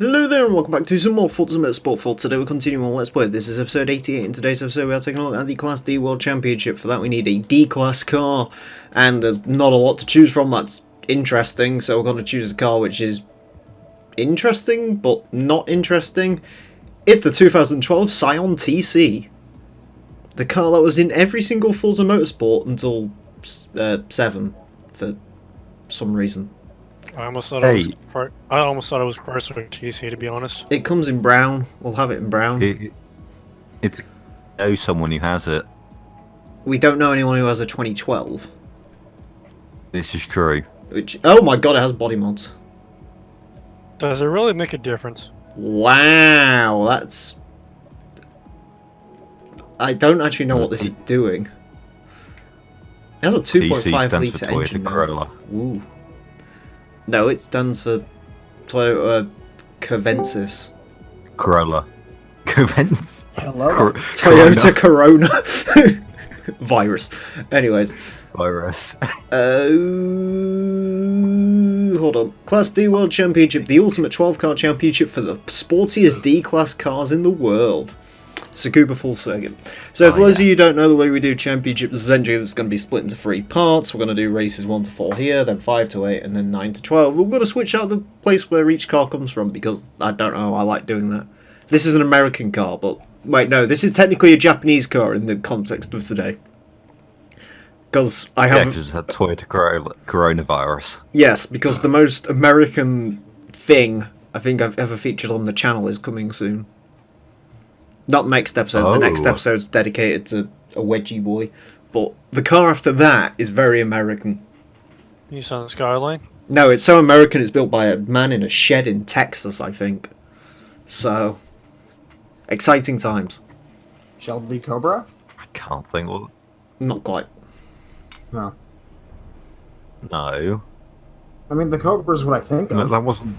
Hello there and welcome back to some more Forza Motorsport. For today we're continuing on Let's Play. This is episode 88. In today's episode we are taking a look at the Class D World Championship. For that we need a D-Class car, and there's not a lot to choose from that's interesting, so we're going to choose a car which is interesting, but not interesting. It's the 2012 Scion TC. The car that was in every single Forza Motorsport until 7, for some reason. I almost thought it was Chrysler TC, to be honest. It comes in brown. We'll have it in brown. It's know someone who has it. We don't know anyone who has a 2012. This is true. Which, oh my god, it has body mods. Does it really make a difference? Wow, that's... I don't actually know what this is doing. It has a 2.5 litre engine. Corolla. Ooh. No, it stands for Toyota Cavensis. Corolla. Cavensis? Hello. Toyota Corona. Virus. Anyways. Virus. Hold on. Class D World Championship, the ultimate 12-car championship for the sportiest D-Class cars in the world. It's a Cooper full circuit. So for those of you who don't know the way we do championships, essentially this is going to be split into 3 parts. We're going to do races 1 to 4 here, then 5 to 8, and then 9 to 12. We're going to switch out the place where each car comes from because I don't know, I like doing that. This is an American car, but wait, no, this is technically a Japanese car in the context of today. Because I have... Yeah, because it had Toyota coronavirus. Yes, because the most American thing I think I've ever featured on the channel is coming soon. Not next episode, the next episode's dedicated to a wedgie boy. But the car after that is very American. Nissan Skyline? No, it's so American it's built by a man in a shed in Texas, I think. So, exciting times. Shelby Cobra? I can't think what... Not quite. No. No. I mean, the Cobra's what I think No, of. that wasn't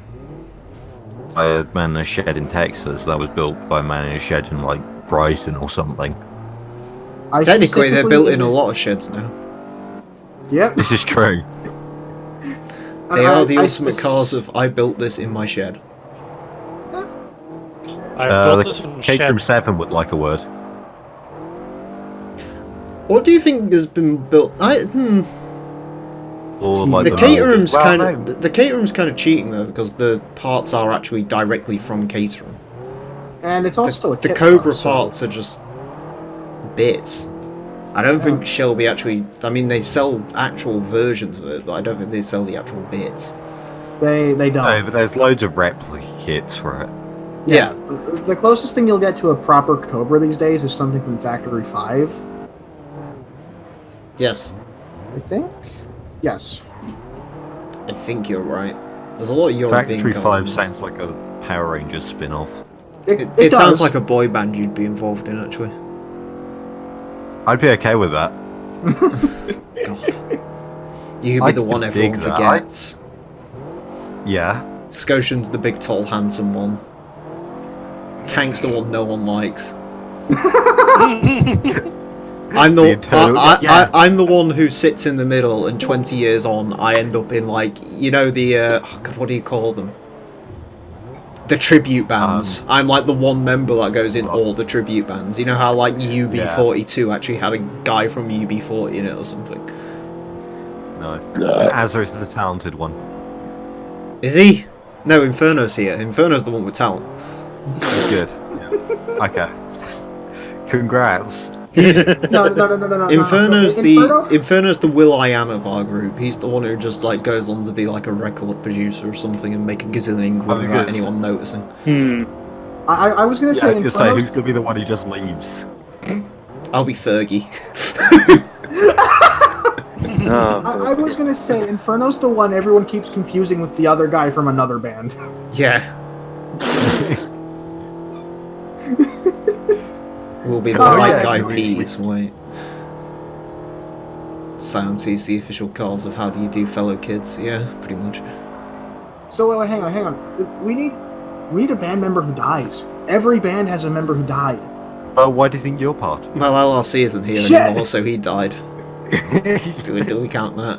by a man in a shed in Texas. That was built by a man in a shed in, like, Brighton or something. Technically, they're built in a lot of sheds now. Yep. This is true. They are the ultimate cars of, I built this in my shed. I built this The in Caterham shed. 7 would like a word. What do you think has been built? Or like The Caterham's well, kind no. of the Caterham's kind of cheating though because the parts are actually directly from Caterham. And it's also a The kit Cobra car, so- parts are just bits. I don't think Shelby actually. I mean, they sell actual versions of it, but I don't think they sell the actual bits. They don't. No, but there's loads of replica kits for it. Yeah. The closest thing you'll get to a proper Cobra these days is something from Factory 5. Yes. I think? Yes. I think you're right. There's a lot of European Factory cars 5 in this. sounds like a Power Rangers spin-off. It sounds like a boy band you'd be involved in, actually. I'd be okay with that. God. You could I be the could one everyone dig that. forgets. Yeah. Scotian's the big, tall, handsome one. Tank's the one no one likes. I'm I'm the one who sits in the middle, and 20 years on, I end up in, like, you know, the oh God, what do you call them? The tribute bands. I'm like the one member that goes in all the tribute bands. You know how like UB42 actually had a guy from UB40 in it or something. No. Azar's the talented one. Is he? No, Inferno's here. Inferno's the one with talent. Good. Yeah. Okay. Congrats. No. Inferno's Okay, Inferno's the Will.I.Am of our group. He's the one who just like goes on to be like a record producer or something and make a gazillion quid without anyone noticing. I was going to Yeah, I say... was going to say, who's going to be the one who just leaves? I'll be Fergie. I was going to say, Inferno's the one everyone keeps confusing with the other guy from another band. Yeah. We'll be the white guy peas, wait. Scion TC official cars of how do you do fellow kids, yeah, pretty much. So, hang on. We need a band member who dies. Every band has a member who died. Why do you think you're part? Well, LRC isn't here anymore, so he died. Do we count that?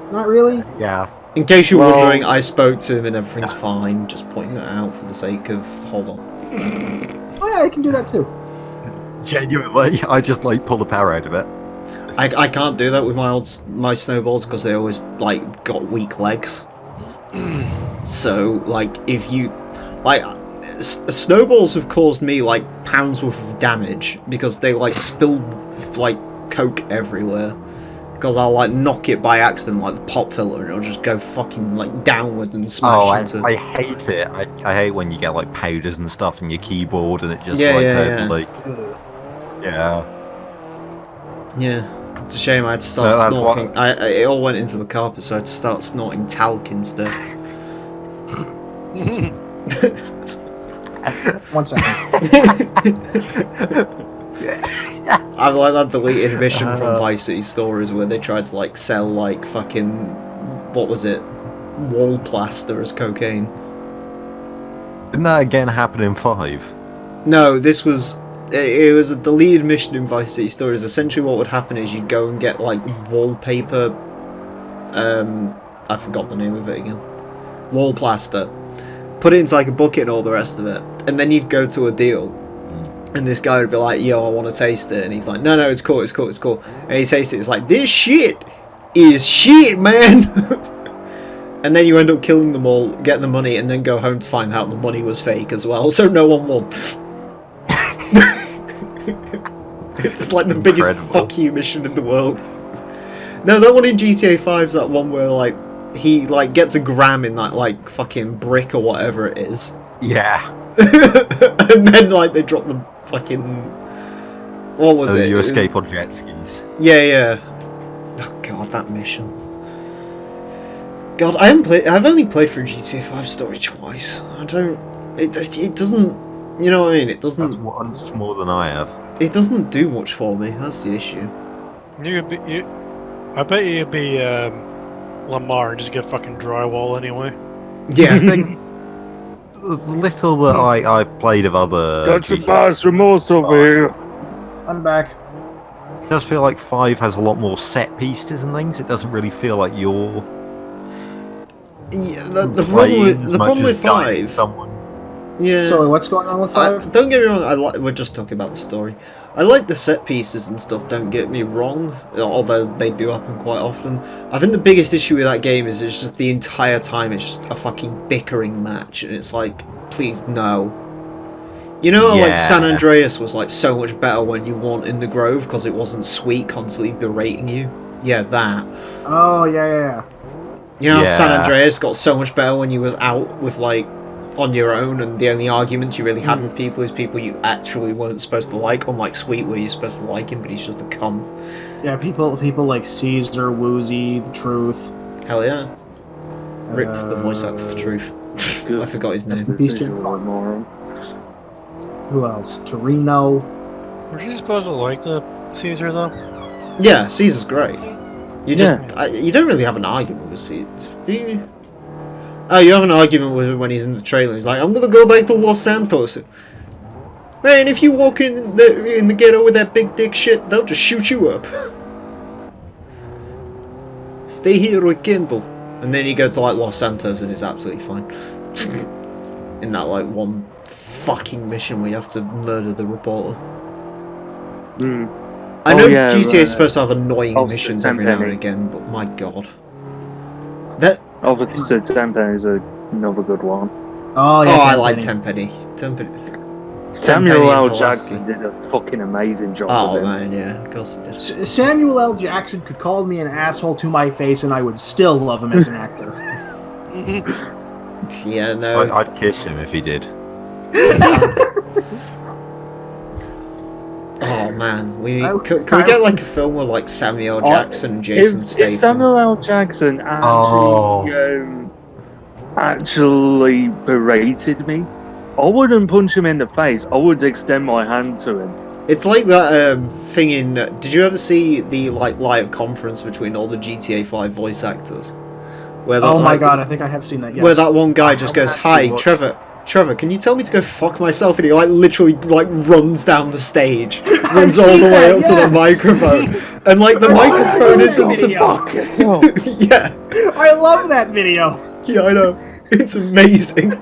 Not really. Yeah. In case you're wondering, I spoke to him and everything's fine. Just pointing that out for the sake of... Hold on. Oh yeah, I can do that too. Genuinely, I just like pull the power out of it. I can't do that with my snowballs because they always like got weak legs. So like if you like snowballs have caused me like pounds worth of damage because they like spill like coke everywhere. Because I'll like knock it by accident like the pop filter and it'll just go fucking like downward and smash into... I hate it. I hate when you get like powders and stuff in your keyboard and it just Yeah. It's a shame I had to start snorting. It all went into the carpet, so I had to start snorting talc instead. 1 second. I've like that deleted mission from Vice City Stories where they tried to like sell like fucking, what was it, wall plaster as cocaine. Didn't that again happen in 5? No, this was... It was a deleted mission in Vice City Stories. Essentially what would happen is you'd go and get like wallpaper... I forgot the name of it again. Wall plaster. Put it into like a bucket and all the rest of it. And then you'd go to a deal. And this guy would be like, yo, I want to taste it. And he's like, no, it's cool. And he tastes it. It's like, this shit is shit, man. And then you end up killing them all, get the money, and then go home to find out the money was fake as well. So no one won. It's like the biggest fuck you mission in the world. No, that one in GTA 5's that one where like he like gets a gram in that like fucking brick or whatever it is. Yeah. And then like they drop the fucking... What was it? You escape on jet skis. Yeah. Oh god, that mission. God, I've only played through GTA 5 story twice. I don't... It doesn't... You know what I mean? It doesn't... That's more than I have. It doesn't do much for me. That's the issue. I bet you'd be Lamar and just get fucking drywall anyway. Yeah. I think there's little that I've played of other... Got some bars remorse over here. I'm back. It does feel like 5 has a lot more set pieces and things. It doesn't really feel like you're... Yeah, the problem with 5... Yeah. Sorry, what's going on with 5? Don't get me wrong, we're just talking about the story. I like the set pieces and stuff, don't get me wrong, although they do happen quite often. I think the biggest issue with that game is it's just the entire time it's just a fucking bickering match, and it's like, please no. You know, like San Andreas was like so much better when you weren't in the Grove because it wasn't Sweet constantly berating you? Yeah, that. Oh, yeah. You know, San Andreas got so much better when you was out with like on your own, and the only arguments you really had with people is people you actually weren't supposed to like, unlike Sweet where you're supposed to like him but he's just a cunt. Yeah, people like Caesar, Woozy, The Truth. Hell yeah. Rip the voice actor for Truth. I forgot his name. Who else? Torino. Were you supposed to like the Caesar though? Yeah, Caesar's great. You just you don't really have an argument with Caesar, do you? Oh, you have an argument with him when he's in the trailer. He's like, I'm gonna go back to Los Santos. Man, if you walk in the ghetto with that big dick shit, they'll just shoot you up. Stay here with Kendall. And then you go to like Los Santos and it's absolutely fine. In that like one fucking mission where you have to murder the reporter. I know GTA is supposed to have annoying missions every now and again, but my god. Officer Tenpenny is another good one. Oh yeah, I like Tenpenny. Samuel L. Jackson did a fucking amazing job. Oh man, yeah, of course he did. Samuel L. Jackson could call me an asshole to my face, and I would still love him as an actor. Yeah, no. I'd kiss him if he did. Oh man, can we get like a film with like Samuel L. Jackson and Jason Statham? If Samuel L. Jackson actually berated me, I wouldn't punch him in the face. I would extend my hand to him. It's like that thing in... did you ever see the like live conference between all the GTA 5 voice actors? Where oh my god, I think I have seen that, yes. Where that one guy just goes, hi, Trevor, Trevor, can you tell me to go fuck myself? And he like literally like runs down the stage, runs all the way up to the microphone, and like the microphone isn't Yourself. yeah, I love that video. yeah, I know, it's amazing.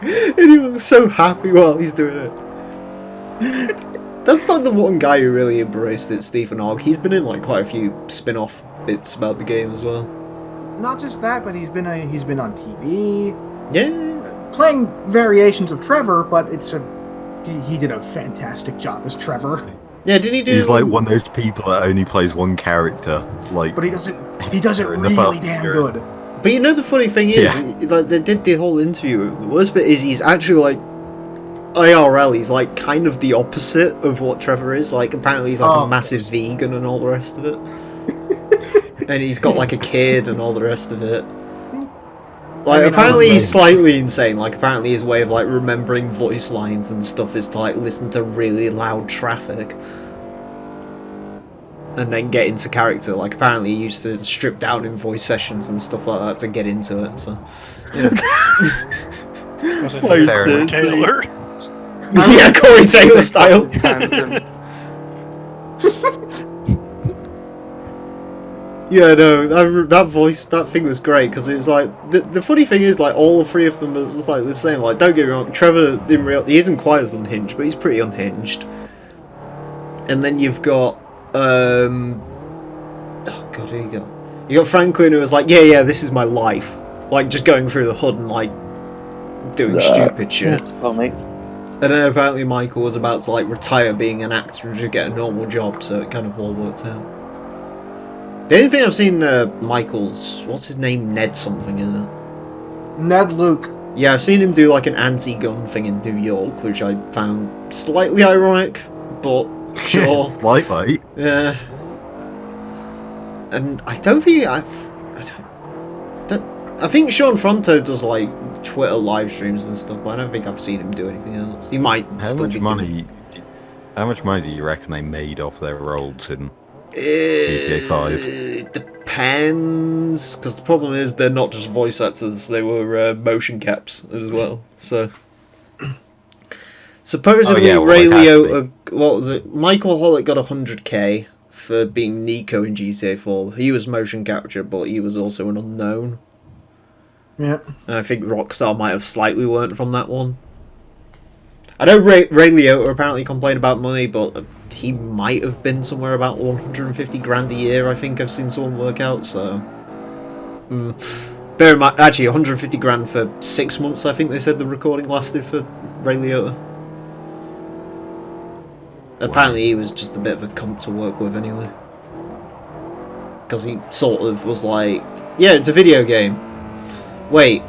And he looks so happy while he's doing it. That's like the one guy who really embraced it, Stephen Ogg. He's been in like quite a few spin-off bits about the game as well. Not just that, but he's been on TV. Yeah. Playing variations of Trevor, but he did a fantastic job as Trevor. Yeah, didn't he do? He's like one of those people that only plays one character. Like, But he does it really damn good. But you know the funny thing is, Yeah. like they did the whole interview. The worst bit is he's actually like IRL. He's like kind of the opposite of what Trevor is. Like apparently he's like a massive vegan and all the rest of it. And he's got like a kid and all the rest of it. Like, apparently he's slightly insane. Like, apparently his way of, like, remembering voice lines and stuff is to, like, listen to really loud traffic. And then get into character. Like, apparently he used to strip down in voice sessions and stuff like that to get into it, so... You know. Was it Corey Taylor? Yeah, Corey Taylor style. Yeah, no, that thing was great, because it was like, the funny thing is, like, all three of them is just like the same. Like, don't get me wrong, Trevor, he isn't quite as unhinged, but he's pretty unhinged. And then you've got, oh god, who you got? You got Franklin, who was like, yeah, this is my life. Like, just going through the hood and, like, doing stupid shit. And then apparently Michael was about to, like, retire being an actor and just get a normal job, so it kind of all worked out. The only thing I've seen Michael's, what's his name, Ned something, isn't it? Ned Luke. Yeah, I've seen him do like an anti-gun thing in New York, which I found slightly ironic, but sure. Slightly. Yeah. And I don't think I think Sean Fronto does like Twitter live streams and stuff, but I don't think I've seen him do anything else. He might. How much money do you reckon they made off their roles in GTA 5? It depends, because the problem is they're not just voice actors; they were motion caps as well. So supposedly Ray Liotta, Michael Hollick got 100k for being Nico in GTA 4. He was motion capture, but he was also an unknown. Yeah, and I think Rockstar might have slightly learnt from that one. I know Ray Liotta apparently complained about money, but he might have been somewhere about 150 grand a year, I think I've seen someone work out, so... Bear in mind, actually 150 grand for 6 months, I think they said the recording lasted for Ray Liotta. Apparently he was just a bit of a cunt to work with anyway. Because he sort of was like, yeah, it's a video game. Wait,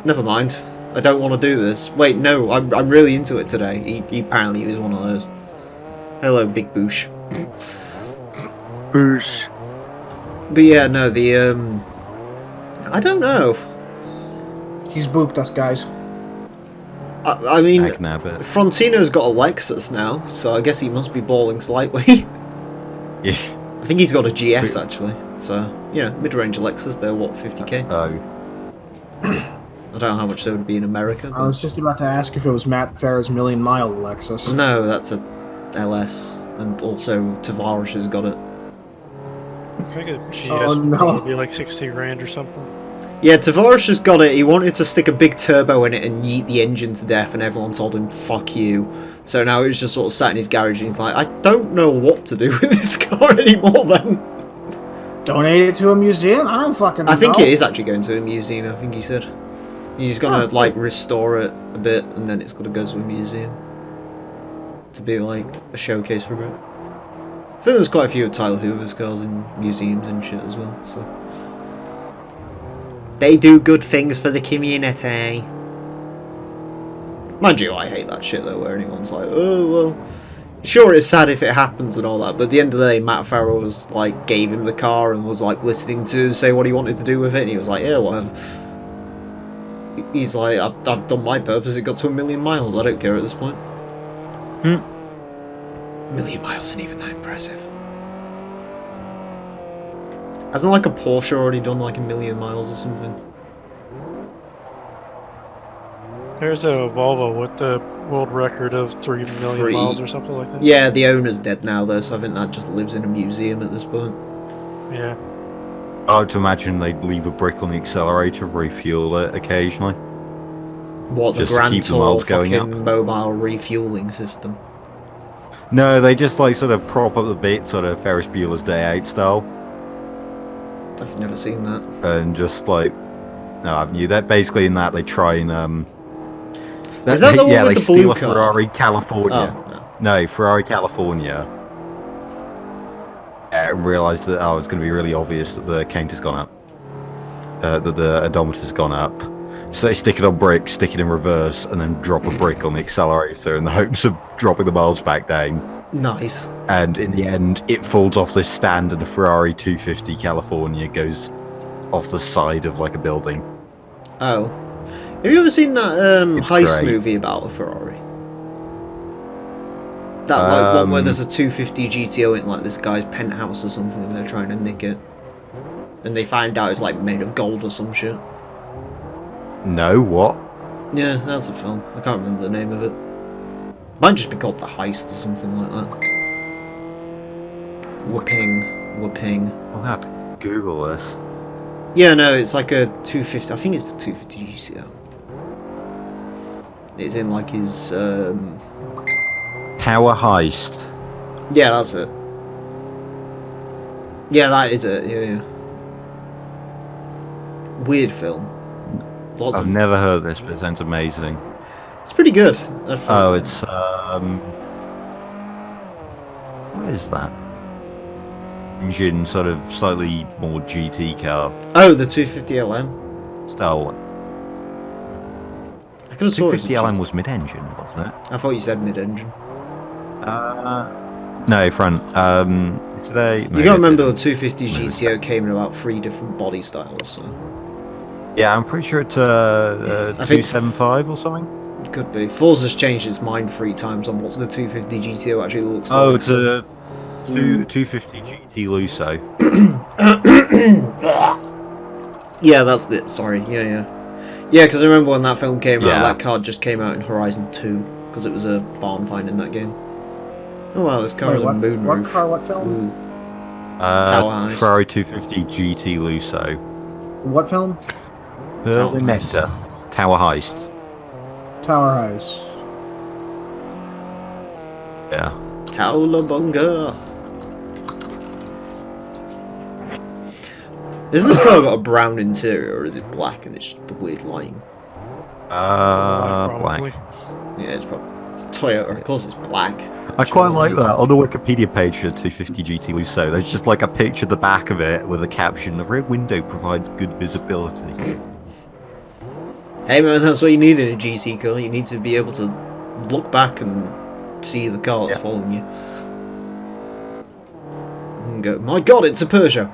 never mind. I don't want to do this. Wait, no, I'm really into it today. He apparently was one of those. Hello, Big Boosh. Boosh. But yeah, no, I don't know. he's booped us, guys. I mean, Frontino's got a Lexus now, so I guess he must be balling slightly. Yeah. I think he's got a GS actually. So, yeah, mid-range Lexus, they're what, 50k? Oh. I don't know how much they would be in America. I was just about to ask if it was Matt Farah's Million Mile Lexus. No, that's a LS, and also Tavares has got it. I think a GS would probably be like 60 grand or something. Yeah, Tavares has got it. He wanted to stick a big turbo in it and yeet the engine to death, and everyone told him, fuck you. So now he's just sort of sat in his garage and he's like, I don't know what to do with this car anymore then. Donate it to a museum? I don't fucking know. I think it is actually going to a museum, I think he said. He's gonna, like, restore it a bit, and then it's gonna go to a museum. To be, like, a showcase for a bit. I think there's quite a few of Tyler Hoover's cars in museums and shit as well, so... They do good things for the community. Mind you, I hate that shit, though, where anyone's like, oh, well... Sure, it's sad if it happens and all that, but at the end of the day, Matt Farah was, like, gave him the car and was, like, listening to say what he wanted to do with it, and he was like, yeah, whatever. He's like, I've done my purpose, it got to 1 million miles, I don't care at this point. 1 million miles isn't even that impressive. Hasn't like a Porsche already done like 1 million miles or something? There's a Volvo with the world record of 3 million miles or something like that. Yeah, the owner's dead now though, so I think that just lives in a museum at this point. Yeah. I like to imagine they'd leave a brick on the accelerator, refuel it occasionally. What, the Just to Grand keep the Tour miles going fucking up. mobile refueling system? No, they just like sort of prop up the bit, sort of Ferris Bueller's Day Out style, I've never seen that. and just like no, haven't you? That basically in that they try and Is that the one yeah, with they the steal blue a car? Ferrari California. Oh, no. No, Ferrari California. And realise that it's going to be really obvious that the count has gone up, that the odometer's gone up. So they stick it on bricks, stick it in reverse, and then drop a brick on the accelerator in the hopes of dropping the miles back down. Nice. And in the end, it falls off this stand, and a Ferrari 250 California goes off the side of like a building. Oh. Have you ever seen that It's heist great. movie about a Ferrari? That like one where there's a 250 GTO in like this guy's penthouse or something and they're trying to nick it. And they find out it's like made of gold or some shit. No, what? Yeah, that's a film. I can't remember the name of it. Might just be called The Heist or something like that. Whooping. I'll have to Google this. Yeah, no, it's like a 250. I think it's a 250 GTO. It's in like his. Tower Heist. Yeah, that's it. Yeah, that is it. Yeah. Weird film. Lots I've of. never heard this, but it sounds amazing. It's pretty good. Oh, it's what is that? Engine, sort of slightly more GT car Oh, the 250 LM. style one. I could have sworn it was a 250 LM GT. was mid-engine, wasn't it? I thought you said mid-engine. No, front. Today. You gotta remember the 250 GTO came in about 3 different body styles, so Yeah, I'm pretty sure it's I think 275 or something. it could be. Forza's changed its mind 3 times on what the 250 GTO actually looks like. Oh, it's a 250 GT Lusso. Yeah, that's it. Sorry. Yeah, because I remember when that film came out, Yeah. that car just came out in Horizon 2 because it was a barn find in that game. Oh wow, this car Wait, has a moonroof. what car, what film? Ooh. Tower Heist. Ferrari 250 GT Lusso. What film? Tower Nectar. Tower Heist. Tower Eyes. Yeah. Towlabunga. Has this car got a brown interior or is it black and it's just the weird lighting? Black. Probably. Yeah, it's probably it's Toyota. Of course, it's black. I quite like that. On the Wikipedia page for 250 GT Lusso, there's just like a picture of the back of it with a caption, "The rear window provides good visibility." Hey man, that's what you need in a GT car. You need to be able to look back and see the car that's following you. And go, my god, it's a Peugeot.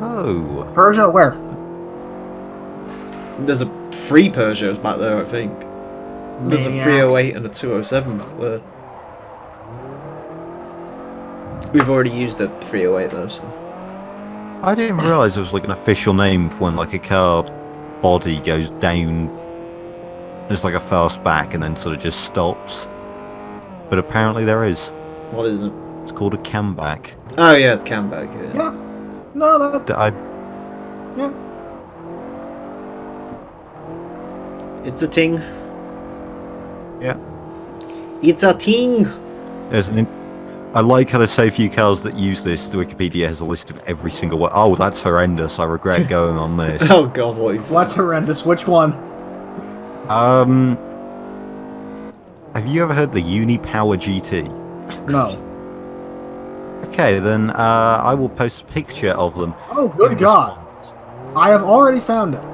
Oh. Peugeot, where? There's a 3 Peugeots back there, I think. There's a Maniacs. 308 and a 207 back there. We've already used the 308 though, so. I didn't realise there was like an official name for when like a car body goes down. There's like a fast back and then sort of just stops. But apparently there is. What is it? It's called a camback. Oh yeah, the cambag. Yeah. Yeah. No, that. I Yeah. It's a ting. Yeah. It's a ting. There's I like how there's so few cars that use this. The Wikipedia has a list of every single one. Oh, that's horrendous. I regret going on this. Oh god, what you What's horrendous? Which one? Have you ever heard the Unipower GT? No. Okay, then I will post a picture of them. Oh, good in God. response. I have already found it.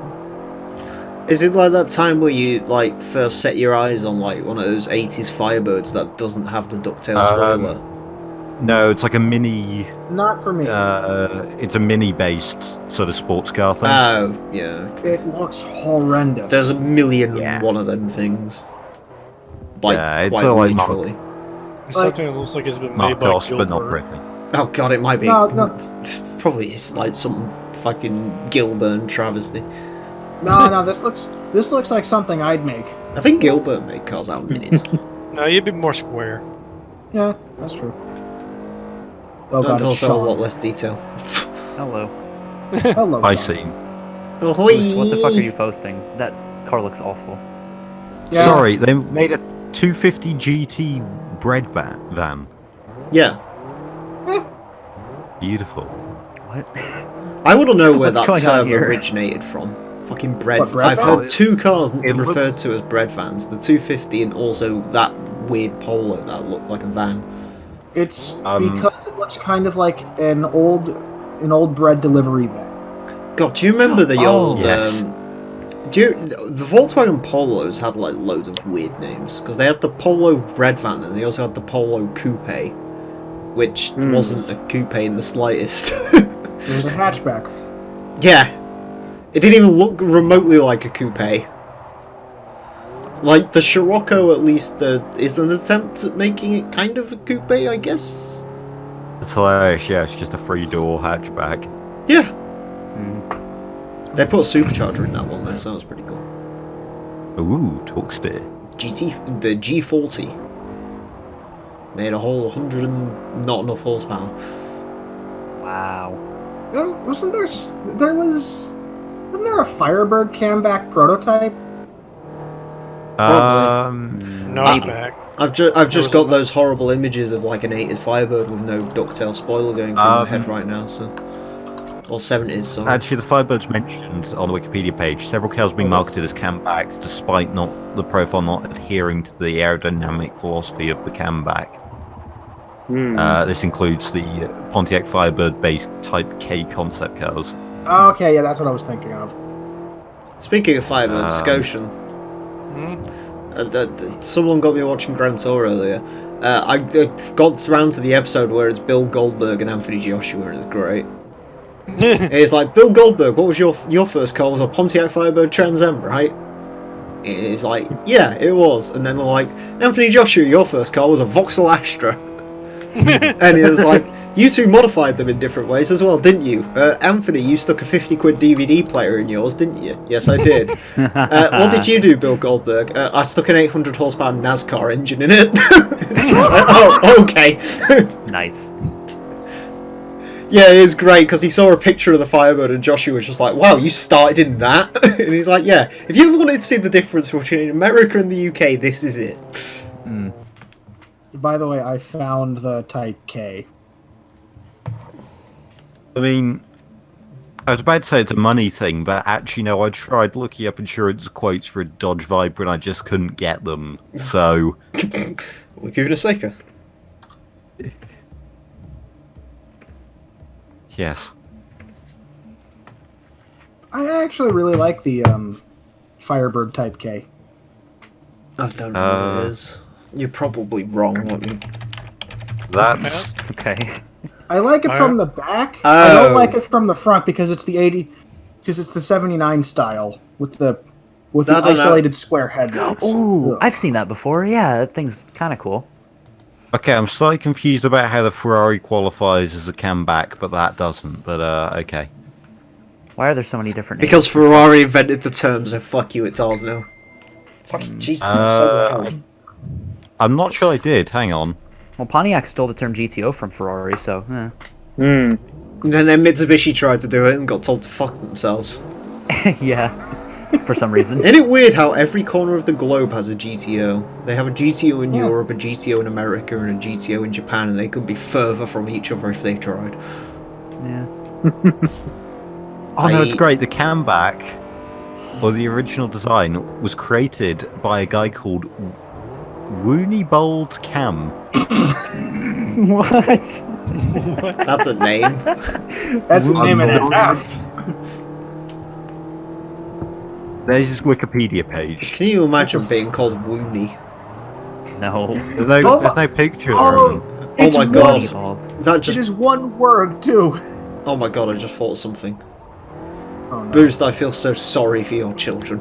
Is it like that time where you like first set your eyes on like one of those 80s Firebirds that doesn't have the ducktail spoiler? No, it's like a mini. Not for me. It's a mini-based sort of sports car thing. Oh, yeah. Okay. It looks horrendous. There's a million Yeah. one of them things. Like, Yeah, it's quite all like literally. It's something that looks like it's been made by Marcos, but not Gilbert. pretty. Oh god, it might be. No. Probably it's like some fucking Gilburn travesty. No, this looks like something I'd make. I think Gilbert made cars out of minis. No, you'd be more square. Yeah, that's true. Oh And god, it's also a lot Sean. less detail. Hello. Hello. I Sean. see. Ahoy! What the fuck are you posting? That car looks awful. Yeah. Sorry, they made a 250 GT bread van. Yeah. Beautiful. What? I want to know where What's that going on term here? originated from. Fucking bread. What, bread I've van? heard two cars It referred looks- to as bread vans. The 250 and also that weird Polo that looked like a van. It's Um, because it looks kind of like an old bread delivery van. God, do you remember the Oh, old? yes. The Volkswagen Polos had like loads of weird names because they had the Polo bread van and they also had the Polo Coupe, which wasn't a coupe in the slightest. It was a hatchback. Yeah, it didn't even look remotely like a coupe. Like the Scirocco, at least, is an attempt at making it kind of a coupe, I guess. It's hilarious, yeah, it's just a 3-door hatchback. Yeah. They put a supercharger in that one though, so that was pretty cool. Ooh, talk steer. The G40 made a whole 100 and not enough horsepower. Wow. Wasn't there a Firebird camback prototype? No, it's Maybe. back. I've just was got a- those horrible images of like an 80s Firebird with no ducktail spoiler going through the head right now, so. Or 70s, sorry. Actually, the Firebird's mentioned on the Wikipedia page. Several cars being marketed as cambacks, despite the profile not adhering to the aerodynamic philosophy of the camback. This includes the Pontiac Firebird-based Type K concept cars. Oh, okay, yeah, that's what I was thinking of. Speaking of Firebird, Scotian. Someone got me watching Grand Tour earlier. I got around to the episode where it's Bill Goldberg and Anthony Joshua, and it's great. It's like, Bill Goldberg, what was your first car? Was a Pontiac Firebird Trans Am, right? It's like, yeah, it was. And then they're like, Anthony Joshua, your first car was a Vauxhall Astra. And it was like, you two modified them in different ways as well, didn't you? Anthony, you stuck a 50 quid DVD player in yours, didn't you? Yes, I did. What did you do, Bill Goldberg? I stuck an 800 horsepower NASCAR engine in it. Oh, okay. Nice. Yeah, it is great because he saw a picture of the Firebird and Joshua was just like, wow, you started in that? And he's like, yeah, if you ever wanted to see the difference between America and the UK, this is it. By the way, I found the Type K. I mean, I was about to say it's a money thing, but actually, no, I tried looking up insurance quotes for a Dodge Viper and I just couldn't get them. So, We'll give it a second. yes. I actually really like the Firebird Type K. I don't know what it is. You're probably wrong. That's... Okay. I like it Oh, from yeah? the back. I don't Oh. like it from the front because it's the 79 style with the I don't know. isolated square headlights. Ooh, Ugh. I've seen that before. Yeah, that thing's kind of cool. Okay, I'm slightly confused about how the Ferrari qualifies as a camback, but that doesn't. But, okay. Why are there so many different names? Because Ferrari invented the term, so fuck you, it's ours now. Fucking Jesus, it's so loud. I'm not sure I did. Hang on. Well, Pontiac stole the term GTO from Ferrari, so And then Mitsubishi tried to do it and got told to fuck themselves. yeah, for some reason. Isn't it weird how every corner of the globe has a GTO? They have a GTO in Europe, a GTO in America, and a GTO in Japan, and they could be further from each other if they tried. Yeah. Oh no, it's great. The camback, or the original design, was created by a guy called Wooniebold Cam. What? That's a name. That's a name and a half. There's his Wikipedia page. Can you imagine being called Woony? No. There's no picture of him. Oh It's my one- god. Bald. That It just... is one word too. Oh my god, I just thought of something. Oh, no. Boost, I feel so sorry for your children.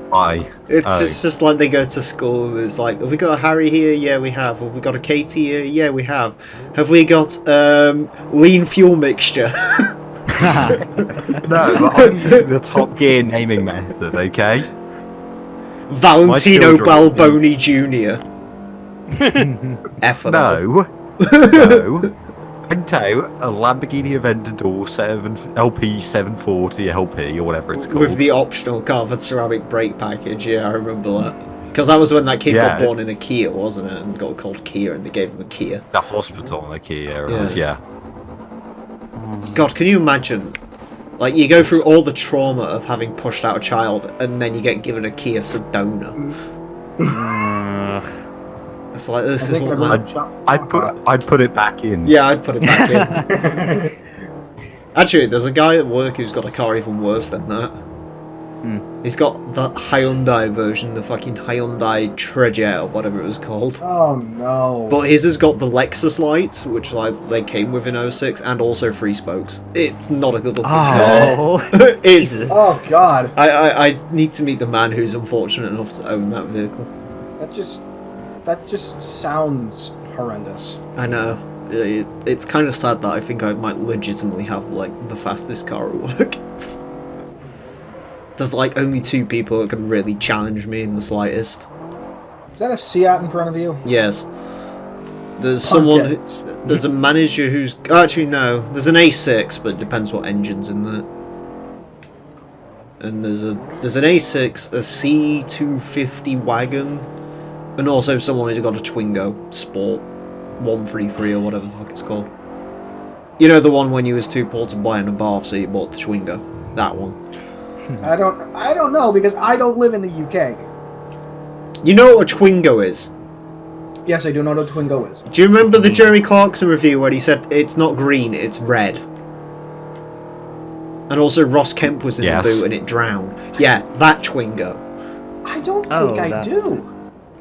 Why? It's just like they go to school, it's like, have we got a Harry here? Yeah, we have. Have we got a Katie here? Yeah, we have. Have we got lean fuel mixture? No, but I'm using the Top Gear naming method, okay? Valentino children- Balboni Jr. F for that. No. No. Print out a Lamborghini Aventador 7 LP 740 LP or whatever it's called. With the optional carved ceramic brake package, yeah, I remember that. Because that was when that kid got Yeah, born in a Kia, wasn't it? And got called Kia, and they gave him a Kia. The hospital in the Kia Yeah. was, yeah. God, can you imagine? Like, you go through all the trauma of having pushed out a child, and then you get given a Kia Sedona. It's like, this is what my... I'd put it back in. Yeah, I'd put it back in. Actually, there's a guy at work who's got a car even worse than that. He's got the Hyundai version, the fucking Hyundai Trajet, or whatever it was called. Oh no. But his has got the Lexus lights, which like they came with in 06, and also 3 spokes. It's not a good looking car. Oh, It's... Jesus. Oh god. I need to meet the man who's unfortunate enough to own that vehicle. That just sounds horrendous. I know. It's kind of sad that I think I might legitimately have like the fastest car at work. There's like only 2 people that can really challenge me in the slightest. Is that a Seat in front of you? Yes. There's Fuck someone. it. There's a manager who's actually no. There's an A6, but it depends what engine's in there. And there's an A6, a C250 wagon, and also someone who's got a Twingo Sport 133 or whatever the fuck it's called. You know the one when you was too poor to buy in a bath, so you bought the Twingo. That one. I don't know because I don't live in the UK. You know what a Twingo is? Yes, I do know what a Twingo is. Do you remember the Jerry Clarkson review where he said it's not green, it's red? And also Ross Kemp was in Yes. the boot and it drowned. Yeah, that Twingo. I don't Oh, think I that- do.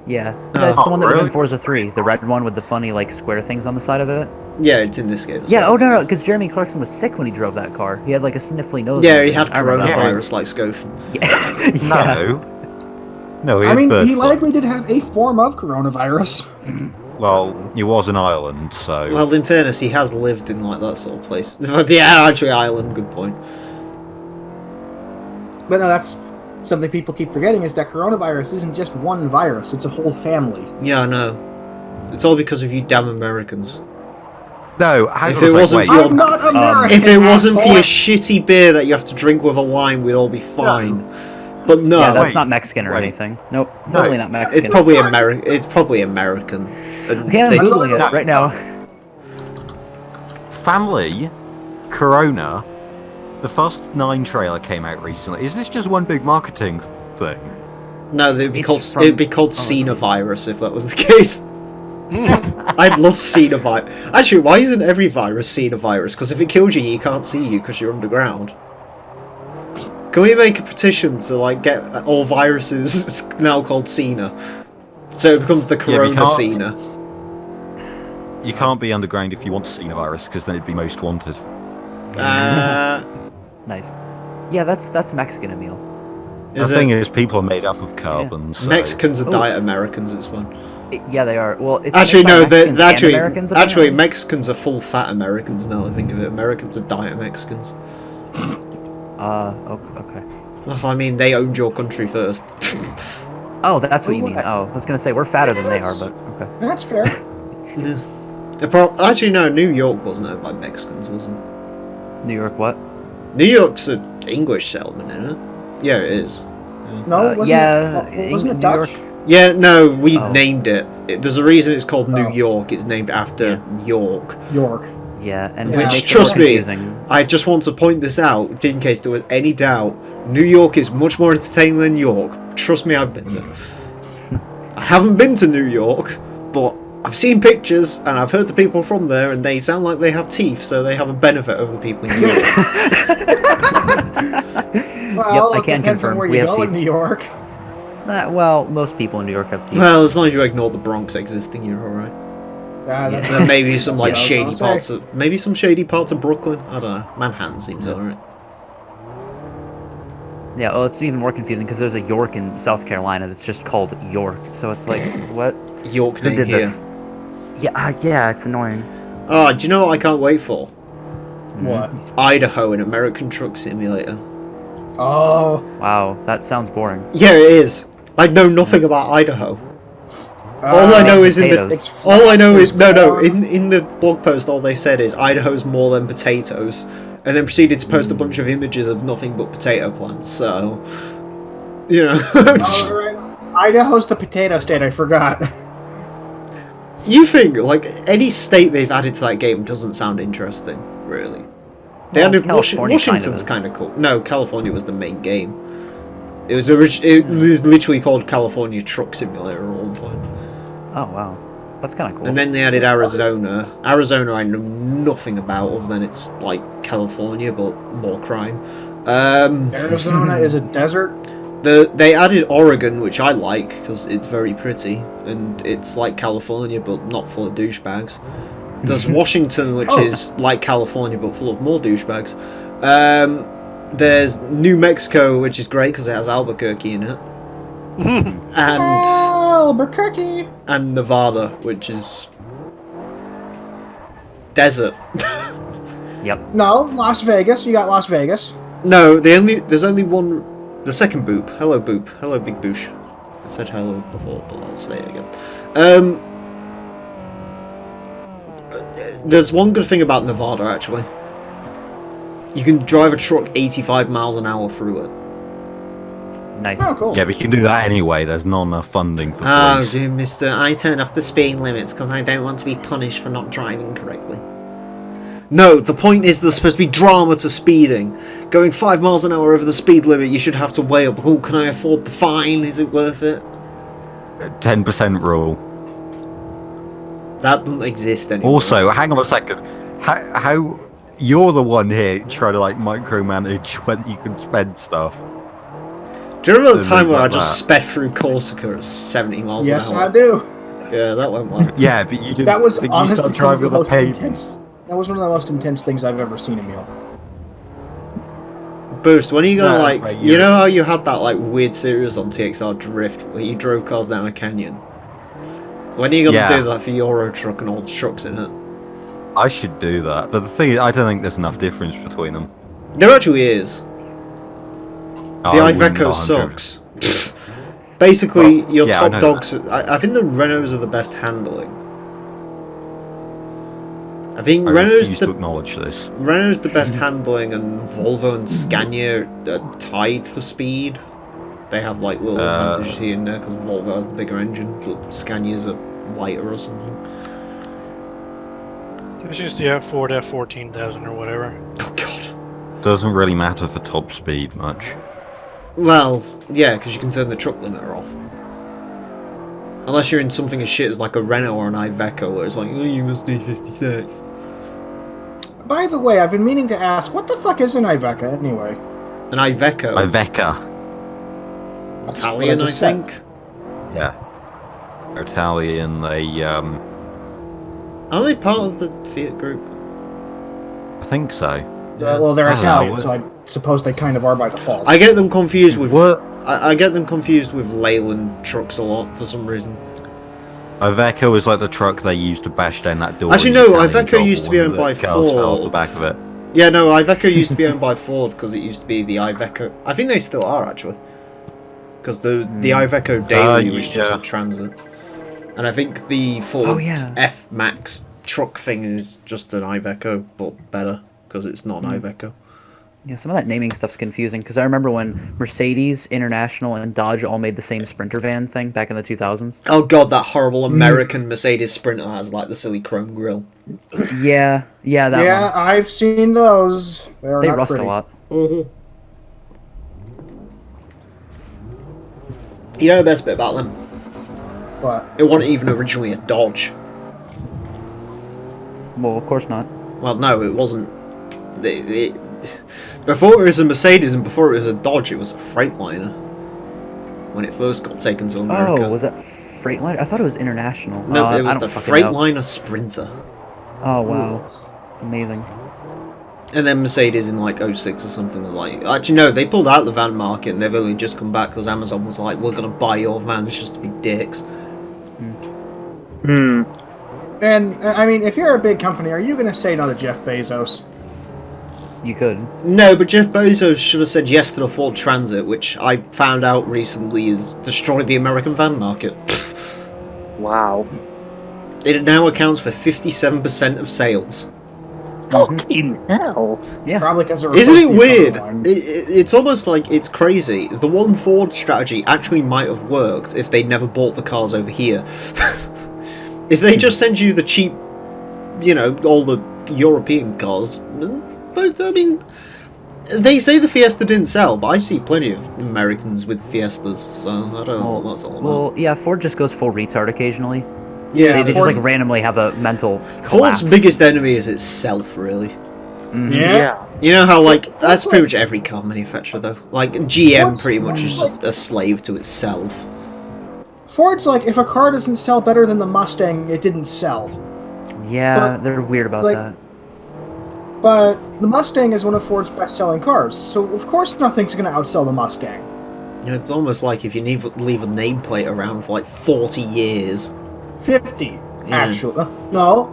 Yeah, Oh. that's the one that was in Really? Forza 3, the red one with the funny like square things on the side of it. Yeah, it's in this game. as Yeah, well. oh no, because Jeremy Clarkson was sick when he drove that car. He had like a sniffly nose. Yeah, and he had everything. I remember that. coronavirus like Scotian. Yeah. Yeah. No. No, I mean, bird he flu. likely did have a form of coronavirus. Well, he was in Ireland, so... Well, in fairness, he has lived in like that sort of place. Yeah, actually, Ireland, good point. But no, that's something people keep forgetting is that coronavirus isn't just one virus, it's a whole family. Yeah, I know. It's all because of you damn Americans. No, hang If on a it sec, wasn't wait. for your- I'm not American. If it wasn't for your asshole. shitty beer that you have to drink with a lime, we'd all be fine. But no, Yeah, that's wait, not Mexican or wait. anything. Nope, No, totally not Mexican. it's probably American. It's probably American. And Okay, I'm they- googling it No. right now. Family, Corona, the Fast 9 trailer came out recently. Is this just one big marketing thing? No, it'd be It's called from- it'd be called oh, Cena virus if that was the case. I'd love Cena virus. Actually, why isn't every virus Cena virus? Because if it kills you, you can't see you because you're underground. Can we make a petition to like get all viruses now called Cena, so it becomes the Yeah, but you Corona can't- Cena? You can't be underground if you want to virus, because then it'd be most wanted. Nice. Yeah, that's Mexican, Emile. The Is thing it? is, people are made up of carbon, so... Mexicans are Oh. diet Americans. It's fun. Yeah, they are. Well, it's Actually, made by no. Mexicans and Actually, Americans, actually, apparently. Mexicans are full fat Americans. Now that I think of it, Americans are diet Mexicans. Okay. Well, I mean, they owned your country first. Oh, that's what you mean. Well, Oh, I was gonna say we're fatter than they are, but okay. That's fair. Actually, no. New York wasn't owned by Mexicans, was it? New York, what? New York's an English settlement, isn't it? Yeah, it is. No, wasn't yeah, it, wasn't it New Dutch? York. Yeah, no, we Oh. named it. There's a reason it's called New Oh. York. It's named after York. York. Yeah, and Which, it makes it trust more me, confusing. I just want to point this out, in case there was any doubt. New York is much more entertaining than York. Trust me, I've been there. I haven't been to New York, but I've seen pictures and I've heard the people from there, and they sound like they have teeth, so they have a benefit over the people in New York. Well, I it can depends on confirm, where we you have go in teeth. New York. Well, most people in New York have teeth. Well, as long as you ignore the Bronx existing, you're alright. That's Yeah. And maybe some like Yeah, I was shady gonna parts of shady parts of Brooklyn. I don't know. Manhattan seems alright. Yeah, well, it's even more confusing because there's a York in South Carolina that's just called York. So it's like, what? York Who name did here. this? Yeah, yeah, it's annoying. Oh, do you know what I can't wait for? What? Idaho, an American Truck Simulator. Oh. Wow, that sounds boring. Yeah, it is. I know nothing about Idaho. All I know is in the potatoes. all I know is no corn. in the blog post all they said is Idaho's more than potatoes, and then proceeded to post a bunch of images of nothing but potato plants. So, you know, Oh, right. Idaho's the potato state. I forgot. you think like any state they've added to that game doesn't sound interesting, really? They Well, added California Washington's kind kind of cool. No, California was the main game. It was literally called California Truck Simulator at one point. Oh wow, that's kind of cool. And then they added Arizona. Arizona I know nothing about other than it's like California but more crime. Arizona is a desert. They added Oregon, which I like because it's very pretty and it's like California but not full of douchebags. There's Washington, which is like California but full of more douchebags. There's New Mexico, which is great because it has Albuquerque in it. and Albuquerque. and Nevada, which is desert. Yep. No, Las Vegas. You got Las Vegas. No, there's only one. The second Boop. Hello, Boop. Hello, Big Boosh. I said hello before, but I'll say it again. There's one good thing about Nevada, actually. You can drive a truck 85 miles an hour through it. Nice. Oh, cool. Yeah, but you can do that anyway. There's not enough funding for Oh, police. dear mister, I turn off the speed limits because I don't want to be punished for not driving correctly. No, the point is there's supposed to be drama to speeding. Going 5 miles an hour over the speed limit, you should have to weigh up, oh, can I afford the fine? Is it worth it? 10% rule. That doesn't exist anymore. Also, hang on a second. How you're the one here trying to like micromanage when you can spend stuff? Do you remember the Things time where I like just that. sped through Corsica at 70 miles Yes, an hour? I do. Yeah, that went well. Yeah, but you didn't. That was think you honestly start one of the driving the most pavement. intense. That was one of the most intense things I've ever seen, Emile. Boost, when are you gonna No, like... mate, You know how you had that like weird series on TXR Drift where you drove cars down a canyon? When are you gonna Yeah. do that for Euro Truck and all the trucks in it? I should do that, but the thing is, I don't think there's enough difference between them. There actually is. Oh, The I wouldn't Iveco 100. sucks. Basically, Well, your yeah, I top know dogs... I think the Renaults are the best handling. I think I Renault's refuse to the acknowledge this. Renault's the best handling, and Volvo and Scania are tied for speed. They have like little advantages here and there because Volvo has the bigger engine, but Scania's a lighter or something. It's just the Ford F14,000 or whatever. Oh god. Doesn't really matter for top speed much. Well, yeah, because you can turn the truck limiter off. Unless you're in something as shit as like a Renault or an Iveco, where it's like, oh, you must do 56. By the way, I've been meaning to ask, what the fuck is an Iveco anyway? An Iveco, Iveca. That's Italian, what I just said. think. Yeah. They're Italian, they Are they part of the Fiat group? I think so. Well, they're I don't Italian, know. so I suppose they kind of are by default. I get them confused with... What? I get them confused with Leyland trucks a lot for some reason. Iveco is like the truck they used to bash down that door. Actually, in no, the Italian Iveco job used to be when owned the by cars fell off the Ford. back of it. Yeah, no, Iveco used to be owned by Ford because it used to be the Iveco. I think they still are actually, because the Iveco Daily was just yeah. a Transit, and I think the Ford Oh, yeah. F Max truck thing is just an Iveco but better because it's not an Iveco. Yeah, some of that naming stuff's confusing because I remember when Mercedes, International, and Dodge all made the same Sprinter van thing back in the 2000s. Oh god, that horrible American Mercedes Sprinter has like the silly chrome grille. Yeah, that yeah, one. I've seen those. They're They not rust pretty. a lot. You know the best bit about them? But It wasn't even originally a Dodge. Well, of course not. Well, no, it wasn't. Before it was a Mercedes and before it was a Dodge, it was a Freightliner. When it first got taken to America. Oh, was that Freightliner? I thought it was International. No, it was I the don't fucking know. Freightliner Sprinter. Oh, wow. Amazing. And then Mercedes in like 06 or something was like... Actually, no, they pulled out the van market and they've only just come back because Amazon was like, we're going to buy your vans just to be dicks. Hmm. and I mean, if you're a big company, are you going to say no to Jeff Bezos? You could. No, but Jeff Bezos should have said yes to the Ford Transit, which I found out recently has destroyed the American van market. Wow. It now accounts for 57% of sales. Fucking hell. Yeah. Probably because Isn't it weird? It's almost like it's crazy. The one Ford strategy actually might have worked if they never bought the cars over here. If they just send you the cheap, all the European cars. But, I mean, they say the Fiesta didn't sell, but I see plenty of Americans with Fiestas, so I don't know what that's all about. Well, yeah, Ford just goes full retard occasionally. Yeah, They just like randomly have a mental Ford's collapse. biggest enemy is itself, really. Yeah. You know how, that's pretty much every car manufacturer, though. Like, GM pretty much is just a slave to itself. Ford's like, if a car doesn't sell better than the Mustang, it didn't sell. Yeah, they're weird about that. But the Mustang is one of Ford's best-selling cars, so of course nothing's going to outsell the Mustang. It's almost like if you leave a nameplate around for, 40 years. 50, actually. No,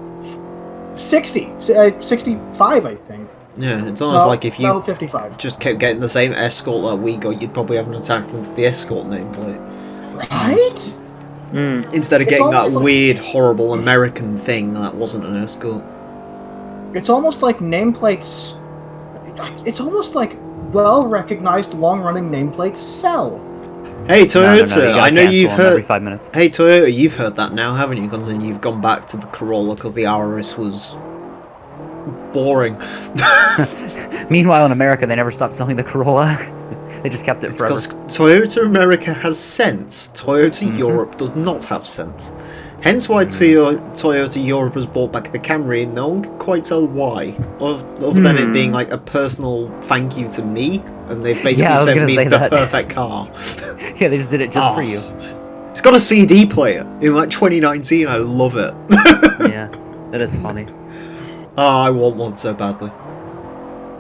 60. 65, I think. Yeah, it's almost like if you 55. just kept getting the same Escort that we got, you'd probably have an attachment to the Escort nameplate. Right? Instead of getting that almost like- weird, horrible American thing that wasn't an Escort. It's almost like nameplates... It's almost like well-recognized, long-running nameplates sell. Hey No, Toyota, you I know cancel you've them every heard. 5 minutes. Hey Toyota, you've heard that now, haven't you? Considering you've gone back to the Corolla because the Auris was boring. Meanwhile, in America, they never stopped selling the Corolla. They just kept it It's forever. because Toyota America has sense. Toyota Europe does not have sense. Hence why Toyota Europe has brought back the Camry, and no one can quite tell why. Other than it being like a personal thank you to me, and they've basically Yeah, I was sent gonna me say the that. perfect car. Yeah, they just did it just for you. It's got a CD player in 2019. I love it. Yeah, that is funny. Oh, I want one so badly.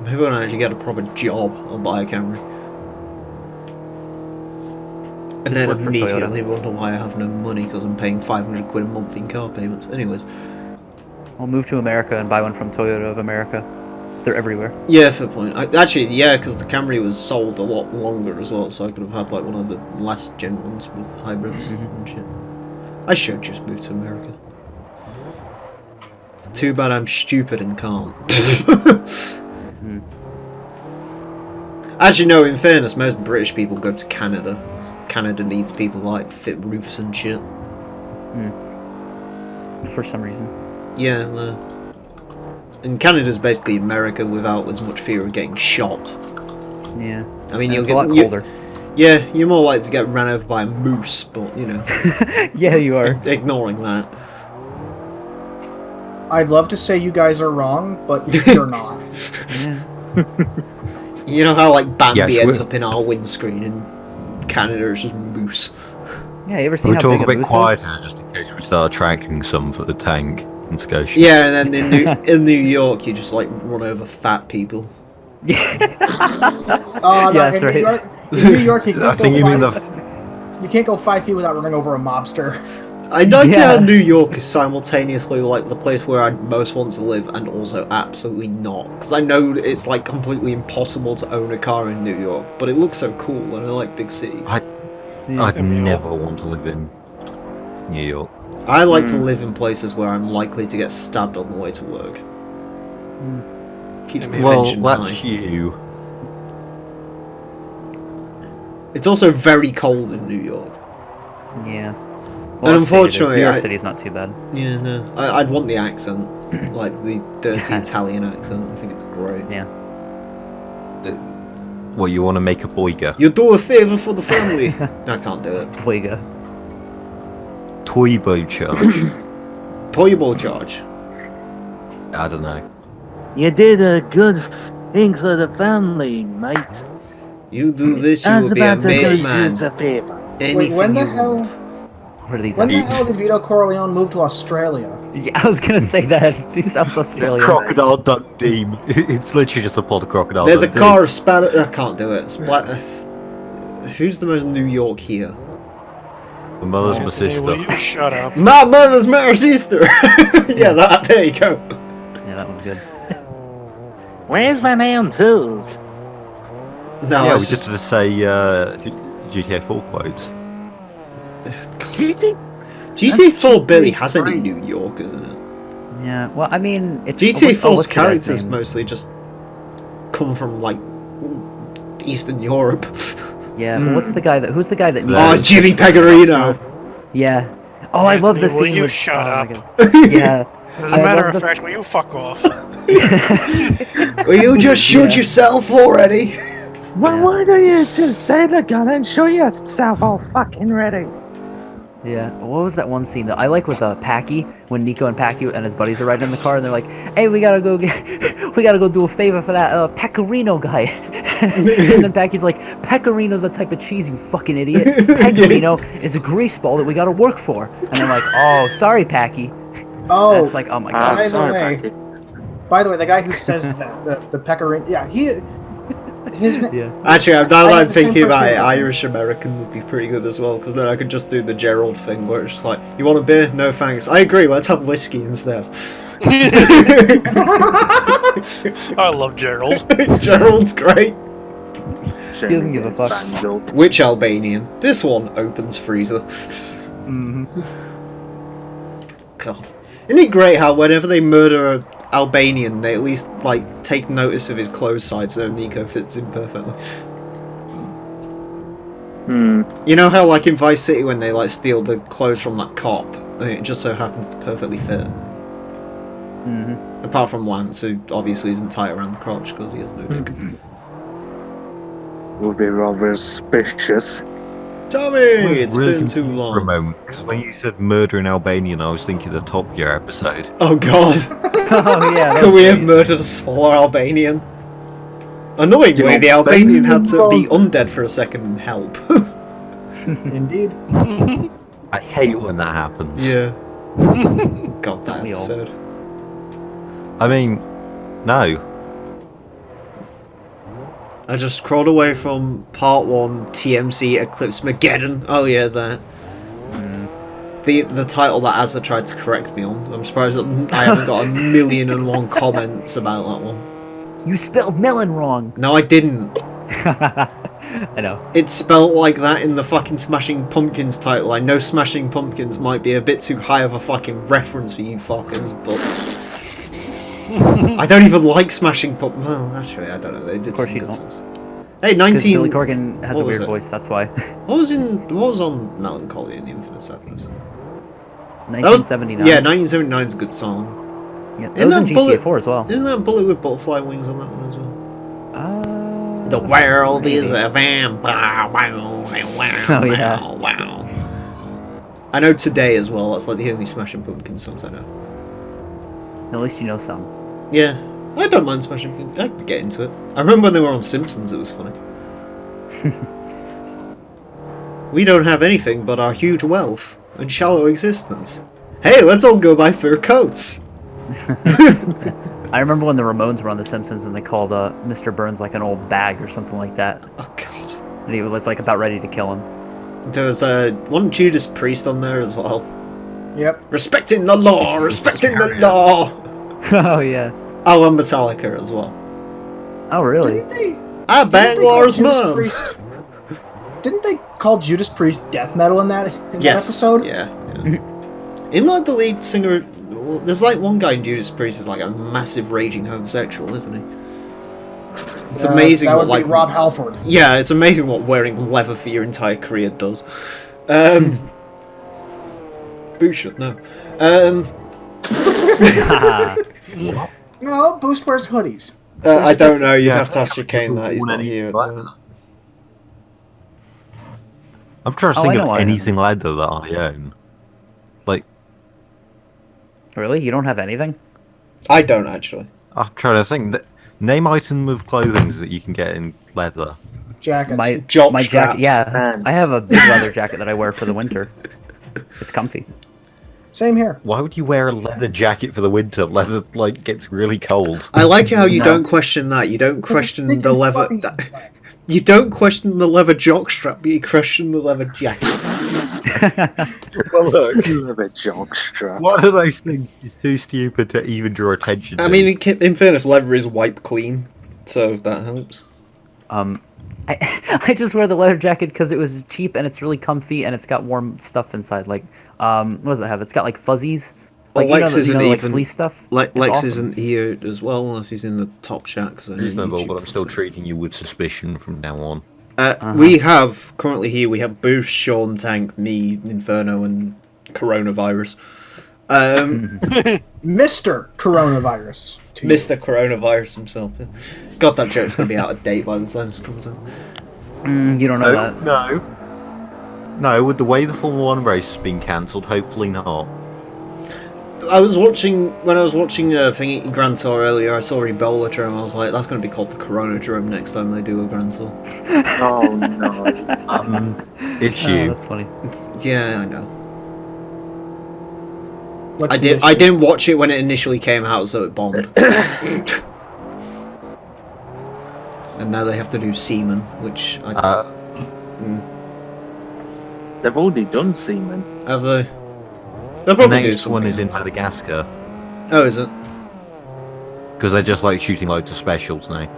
Maybe when I actually get a proper job, I'll buy a Camry. And Just then work for immediately wonder why I have no money because I'm paying 500 quid a month in car payments. Anyways. I'll move to America and buy one from Toyota of America. They're everywhere. Yeah, fair point. Actually, yeah, because the Camry was sold a lot longer as well, so I could have had one of the last gen ones with hybrids and shit. I should just move to America. It's too bad I'm stupid and can't. Actually, no, in fairness, most British people go to Canada. Canada needs people like fit roofs and shit. For some reason. Yeah, no. And Canada's basically America without as much fear of getting shot. Yeah. I mean, And you'll it's get a lot colder. Yeah, you're more likely to get ran over by a moose, but Yeah, you are. ignoring that. I'd love to say you guys are wrong, but you're not. Yeah. You know how Bambi Yes, ends we're- up in our windscreen and Canada is just moose. Yeah, you ever seen We'll how talk big a bit moose is? quieter just in case we start attracting some for the tank in Scotia. Yeah, and then in New York, you just run over fat people. Yeah. No, Yeah, that's in right. New York, in New York, you I can't, think go you mean five, you can't go 5 feet without running over a mobster. I like Yeah. how New York is simultaneously the place where I'd most want to live and also absolutely not. Because I know that it's completely impossible to own a car in New York, but it looks so cool and I like big cities. I'd never want to live in New York. I like to live in places where I'm likely to get stabbed on the way to work. Keeps the Well, tension that's high. you. It's also very cold in New York. Yeah. And upstate it is. unfortunately, New York I- City's not too bad. Yeah, no. I'd want the accent. The dirty Italian accent. I think it's great. Yeah. Well, you want to make a boiga. You do a favour for the family. I can't do it. Boyga. Toy boat charge. Toyable charge. I don't know. You did a good thing for the family, mate. You do this, you I will was be a about to do made you man. a favor. Anything Wait, when the you hell? want. What are these? When the accents? hell did Vito Corleone move to Australia? Yeah, I was gonna say that. He sounds Australian. Crocodile Dundee. It's literally just a plot of Crocodile There's a Dundee. car of spatter. I can't do it. Who's the most New York here? My mother's my Anthony, will sister. you shut up? My mother's my sister. Yeah, there you go. Yeah, that one's good. Where's my damn tools? No, yeah, it's we just had to say GTA 4 quotes. GTA 4 barely GTA has any 3. New Yorkers in it. Yeah, well, I mean, it's GTA what's 4's the guy's characters name? mostly just come from like Eastern Europe. Yeah, well, who's the guy that Oh, Jimmy Pecorino. Yeah. Oh, I love the Anthony, will scene you with. shut oh up? My God. Yeah. As a I matter love of the- fact, will you fuck off? Will you just shoot Yeah. yourself already? Well, Yeah. why don't you just take the gun and show yourself all fucking ready? Yeah. What was that one scene that I like with Packy when Nico and Packy and his buddies are riding in the car and they're like, "Hey, we gotta go do a favor for that Pecorino guy." And then Packy's like, "Pecorino's a type of cheese, you fucking idiot. Pecorino is a grease ball that we gotta work for." And I'm like, "Oh, sorry, Packy." Oh, That's like, oh my god. By the sorry, way- Becky. by the way, the guy who says that, the Pecorino, yeah, his Yeah. Actually, now I that I'm have the same thinking about it, person. Irish American would be pretty good as well, because then I could just do the Gerald thing where it's just like, you want a beer? No thanks. I agree, let's have whiskey instead. I love Gerald. Gerald's great. He doesn't give a fuck. Bangled. Which Albanian? This one opens freezer. Mm-hmm. God. Isn't it great how whenever they murder an Albanian, they at least like take notice of his clothes side so Nico fits in perfectly? You know how like in Vice City when they like steal the clothes from that cop, and it just so happens to perfectly fit. Mm-hmm. Apart from Lance, who obviously isn't tight around the crotch because he has no dick. Would be rather suspicious. Tommy, it's really been too confused long. for a moment, because when you said murder in Albanian, I was thinking the Top Gear episode. Oh god. Oh yeah. that Could was we have great. murdered a smaller Albanian? Annoyingly, the Albanian had to be undead for a second and help. indeed. I hate when that happens. Yeah. God, that Don't we all? episode. I mean, no. I just crawled away from part 1, TMC Eclipse Mageddon. Oh yeah, that. The title that Asa tried to correct me on. I'm surprised that I haven't got 1,000,001 comments about that one. You spelled melon wrong. No, I didn't. I know. It's spelt like that in the fucking Smashing Pumpkins title. I know Smashing Pumpkins might be a bit too high of a fucking reference for you fuckers, but I don't even like Smashing Pumpkins. Well, actually, I don't know. They did Of course some you good don't. songs. Hey, Because 19. Billy Corgan has what a was weird it? voice. That's why. What was on Melancholy and Infinite Sadness? 1979. Yeah, 1979 is a good song. Yeah, Isn't that was in that GTA Bullet- 4 as well. Isn't that Bullet with Butterfly Wings on that one as well? The Uh, world is maybe. a vampire. Wow, wow, Oh, yeah. wow, wow. I know Today as well. That's like the only Smashing Pumpkins songs I know. At least you know some. Yeah, I don't mind Smashing Pumpkins. I could get into it. I remember when they were on Simpsons, it was funny. We don't have anything but our huge wealth and shallow existence. Hey, let's all go buy fur coats. I remember when the Ramones were on The Simpsons and they called Mr. Burns like an old bag or something like that. Oh god. And he was like about ready to kill him. There was one Judas Priest on there as well. Yep. Respecting the law, respecting the law. Oh yeah. Oh, and Metallica as well. Oh really? Didn't they? I didn't bang they call Laura's Judas mom. Priest- Didn't they call Judas Priest death metal in that Yes. episode? Yeah. In like the lead singer, well, there's like one guy in Judas Priest is like a massive raging homosexual, isn't he? It's amazing That what would be like Rob Halford. yeah, it's amazing what wearing leather for your entire career does. Bullshit, no. No, Boost wears hoodies. I don't know. You Yeah. have to ask your Kane that he's not here. I'm trying to Oh, think I know of what I anything leather that I own. Like, Really? You don't have anything? I don't actually. I'm trying to think. Name item of clothing that you can get in leather. Jackets. My Jock my straps. jacket. Yeah, Pants. I have a big leather jacket that I wear for the winter. It's comfy. Same here. Why would you wear a leather jacket for the winter? Leather like gets really cold. I like how you No. don't question that. You don't Because it's question thick the and leather. fluffy. You don't question the leather jockstrap, but you question the leather jacket. Well, look, You have a jockstrap. one of those things is too stupid to even draw attention to. I mean, in fairness, leather is wiped clean, so that helps. I just wear the leather jacket because it was cheap and it's really comfy and it's got warm stuff inside. Like, what does it have? It's got like fuzzies. Like, Well, Lex isn't like even fleece stuff. Lex It's awesome. isn't here as well, unless he's in the top shack. So reasonable, but I'm still treating you with suspicion from now on. We have currently here. We have Boost, Sean, Tank, me, Inferno, and Coronavirus. Mr. Coronavirus. to you. Mr. Coronavirus himself. God, that joke's gonna be out of date by the time this comes out. You don't know that. No, with the way the Formula 1 race has been cancelled, hopefully not. When I was watching thingy Grand Tour earlier, I saw Ebola Drome, I was like, that's going to be called the Corona Drome next time they do a Grand Tour. Oh no. It's Oh, you. that's funny. Yeah, I know. Like I didn't watch it when it initially came out, so it bombed. And now they have to do Seaman, which I... They've already done Seaman. Have they? They'll The probably do next one something is in else. Madagascar. Oh, is it? Because they're just like shooting loads of specials now.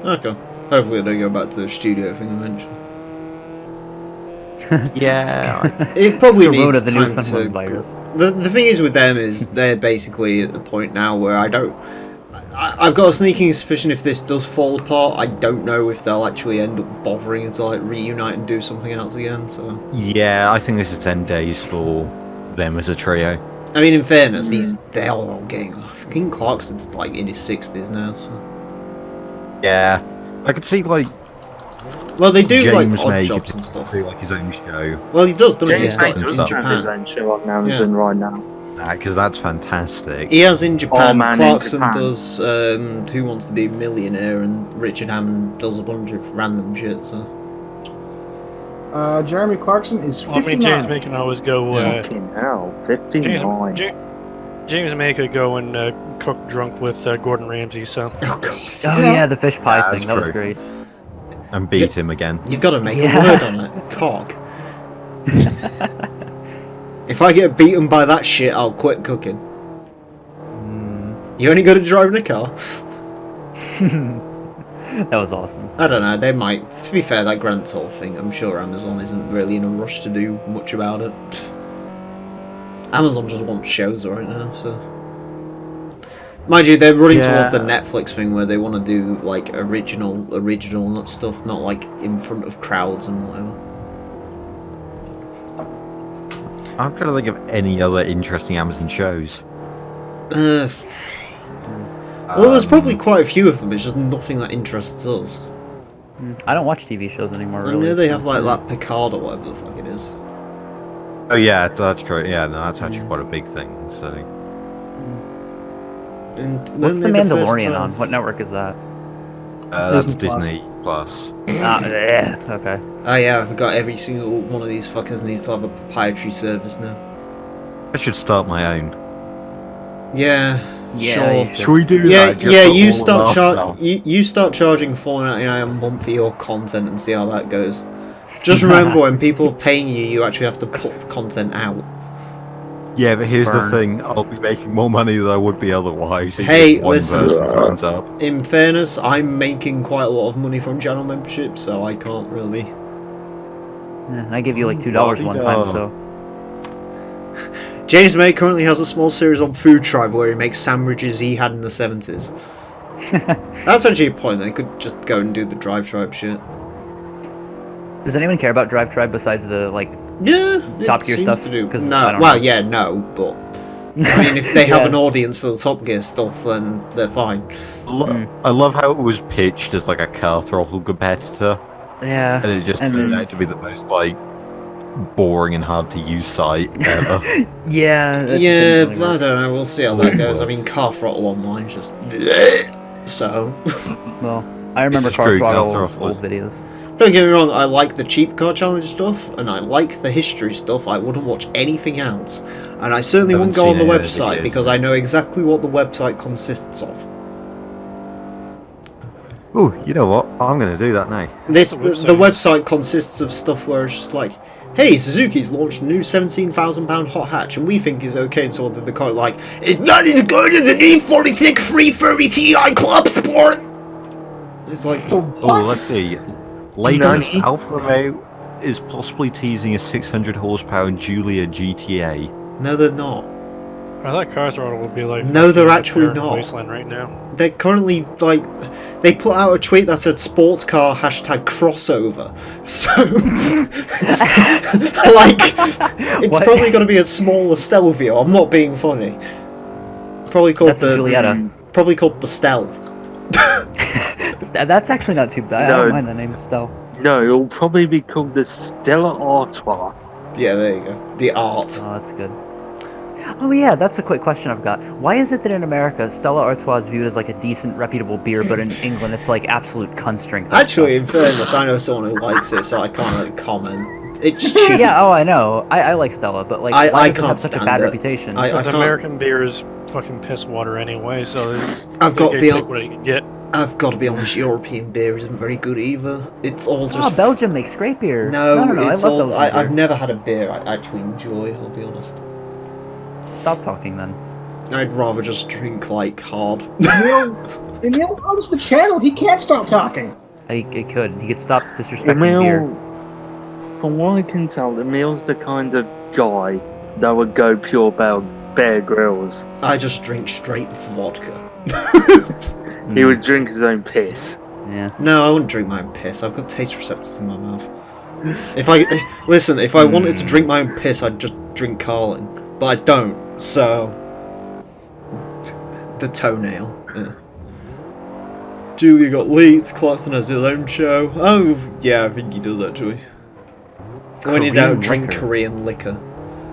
Okay. Hopefully they go back to the studio thing eventually. Yeah. It probably Corona, needs the time Newfoundland to... virus. The thing is with them is they're basically at the point now where I've got a sneaking suspicion if this does fall apart, I don't know if they'll actually end up bothering to like reunite and do something else again, so... Yeah, I think this is 10 days for them as a trio. I mean, in fairness, they're all getting off. King Clarkson's like in his 60s now, so... Yeah. I could see like Well, they do James like odd May jobs could and stuff. do like his own show. Well, he does, doesn't he? James He's May got does in have Japan. his own show on Amazon right now. Because that's fantastic. He has in Japan. Man in Clarkson Japan. does Who Wants to Be a Millionaire, and Richard Hammond does a bunch of random shit, so... Jeremy Clarkson is Well, I 59. mean, James May can always go. Fucking hell, 59. James May could go and cook drunk with Gordon Ramsay. So Oh, God. Oh yeah, the fish pie Yeah, thing. that's That was true. great. And beat him again. You've got to make Yeah. a word on it. Cock. If I get beaten by that shit, I'll quit cooking. You only good at driving a car? That was awesome. I don't know, they might. To be fair, that Grand Tour thing, I'm sure Amazon isn't really in a rush to do much about it. Amazon just wants shows right now, so... Mind you, they're running towards the Netflix thing where they want to do, like, original stuff, not, like, in front of crowds and whatever. I'm trying to think of any other interesting Amazon shows. Well, there's probably quite a few of them, it's just nothing that interests us. I don't watch TV shows anymore. I Really. know they have, like, that Picard or whatever the fuck it is. Oh yeah, that's true. Yeah, no, that's actually quite a big thing. So And What's the then they're first Mandalorian time- on? What network is that? that's Disney Plus. Disney Plus. Okay. Oh yeah, I forgot every single one of these fuckers needs to have a proprietary service now. I should start my own. Yeah, Yeah, sure. you should. Should we do Yeah, that? Just yeah. for You all start of our stuff? you start charging $4.99 a month for your content and see how that goes. Just remember, when people are paying you, you actually have to put content out. Yeah, but here's Burn. the thing: I'll be making more money than I would be otherwise. if Hey, just one listen. person signs up. In fairness, I'm making quite a lot of money from channel memberships, so I can't really. Yeah, I give you like $2 one time, so. James May currently has a small series on Food Tribe where he makes sandwiches he had in the 70s. That's actually a point. They could just go and do the Drive Tribe shit. Does anyone care about Drive Tribe besides the like? Yeah, Top it Gear seems stuff? to do. 'Cause I No, don't well, know. yeah, no, but I mean, if they have Yeah. an audience for the Top Gear stuff, then they're fine. I love how it was pitched as like a car throttle competitor, Yeah. and it just And turned then out to be the most like boring and hard to use site ever. Yeah. that's Yeah, definitely but I worse. don't know. We'll see how that goes. I mean, Car Throttle Online just so. Well, I remember just Car true, Car Throttle's Throttle. old videos. Don't get me wrong. I like the cheap car challenge stuff, and I like the history stuff. I wouldn't watch anything else, and I certainly Haven't wouldn't go on the seen any of the website videos. because I know exactly what the website consists of. Oh, you know what? I'm going to do that now. The website consists of stuff where it's just like, hey, Suzuki's launched a new £17,000 hot hatch, and we think is okay, and so on. The car like, it's not as good as the E46 330 Ti Club Sport. It's like, Oh, let's see. Latest Alfa Romeo is possibly teasing a 600 horsepower Giulia GTA. no, they're not. I thought Car Throttle would be like. No, they're fucking actually up there in the not. Wasteland right now. They're currently like, they put out a tweet that said sports car hashtag crossover. So, like, it's What? probably going to be a smaller Stelvio. I'm not being funny. Probably called That's a Giulietta. Probably called the Stel. That's actually not too bad. I No. don't mind the name Stel. No, it'll probably be called the Stella Artois. Yeah, there you go. The art. Oh, that's good. Oh yeah, that's a quick question I've got. Why is it that in America Stella Artois is viewed as like a decent, reputable beer, but in England it's like absolute cunt strength? and Actually, in stuff? fairness, I know someone who likes it, so I can't really comment. It's cheap. Yeah, oh I know. I like Stella, but like I why does it can't have such a stand bad it. reputation? I Because can't- American beer is fucking piss water anyway, so I've they got to can be take on. what you can get. I've got to be honest. European beer isn't very good either. It's all just. Oh, Belgium makes great beer. No, I it's love all. Belgian beer. I've never had a beer I actually enjoy. I'll be honest. Stop talking then. I'd rather just drink like hard. Emile owns the channel. He can't stop talking. He could stop disrespecting Emile, beer. from what I can tell, Emile's the kind of guy that would go pure Bear Grylls. I just drink straight vodka. He would drink his own piss. Yeah. No, I wouldn't drink my own piss. I've got taste receptors in my mouth. If I wanted to drink my own piss, I'd just drink Carling, but I don't. So the toenail. Yeah. Julia got leaked. Clarkson has his own show. Oh yeah, I think he does actually. When in doubt, Korean drink liquor. Korean liquor.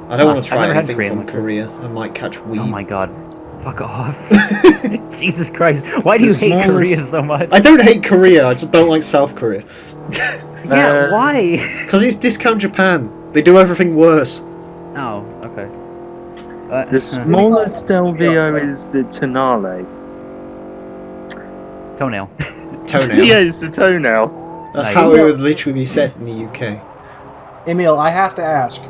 I don't want I've to try never had anything Korean from liquor. Korea. I might catch weed. Oh my god. Fuck off. Jesus Christ. Why do you The hate smallest- Korea so much? I don't hate Korea. I just don't like South Korea. Yeah, why? Because it's discount Japan. They do everything worse. Oh, okay. The smallest Stelvio is the Tonale. Toenail. Toenail. Yeah, it's the toenail. That's Nice. how it would literally be said in the UK. Emile, I have to ask.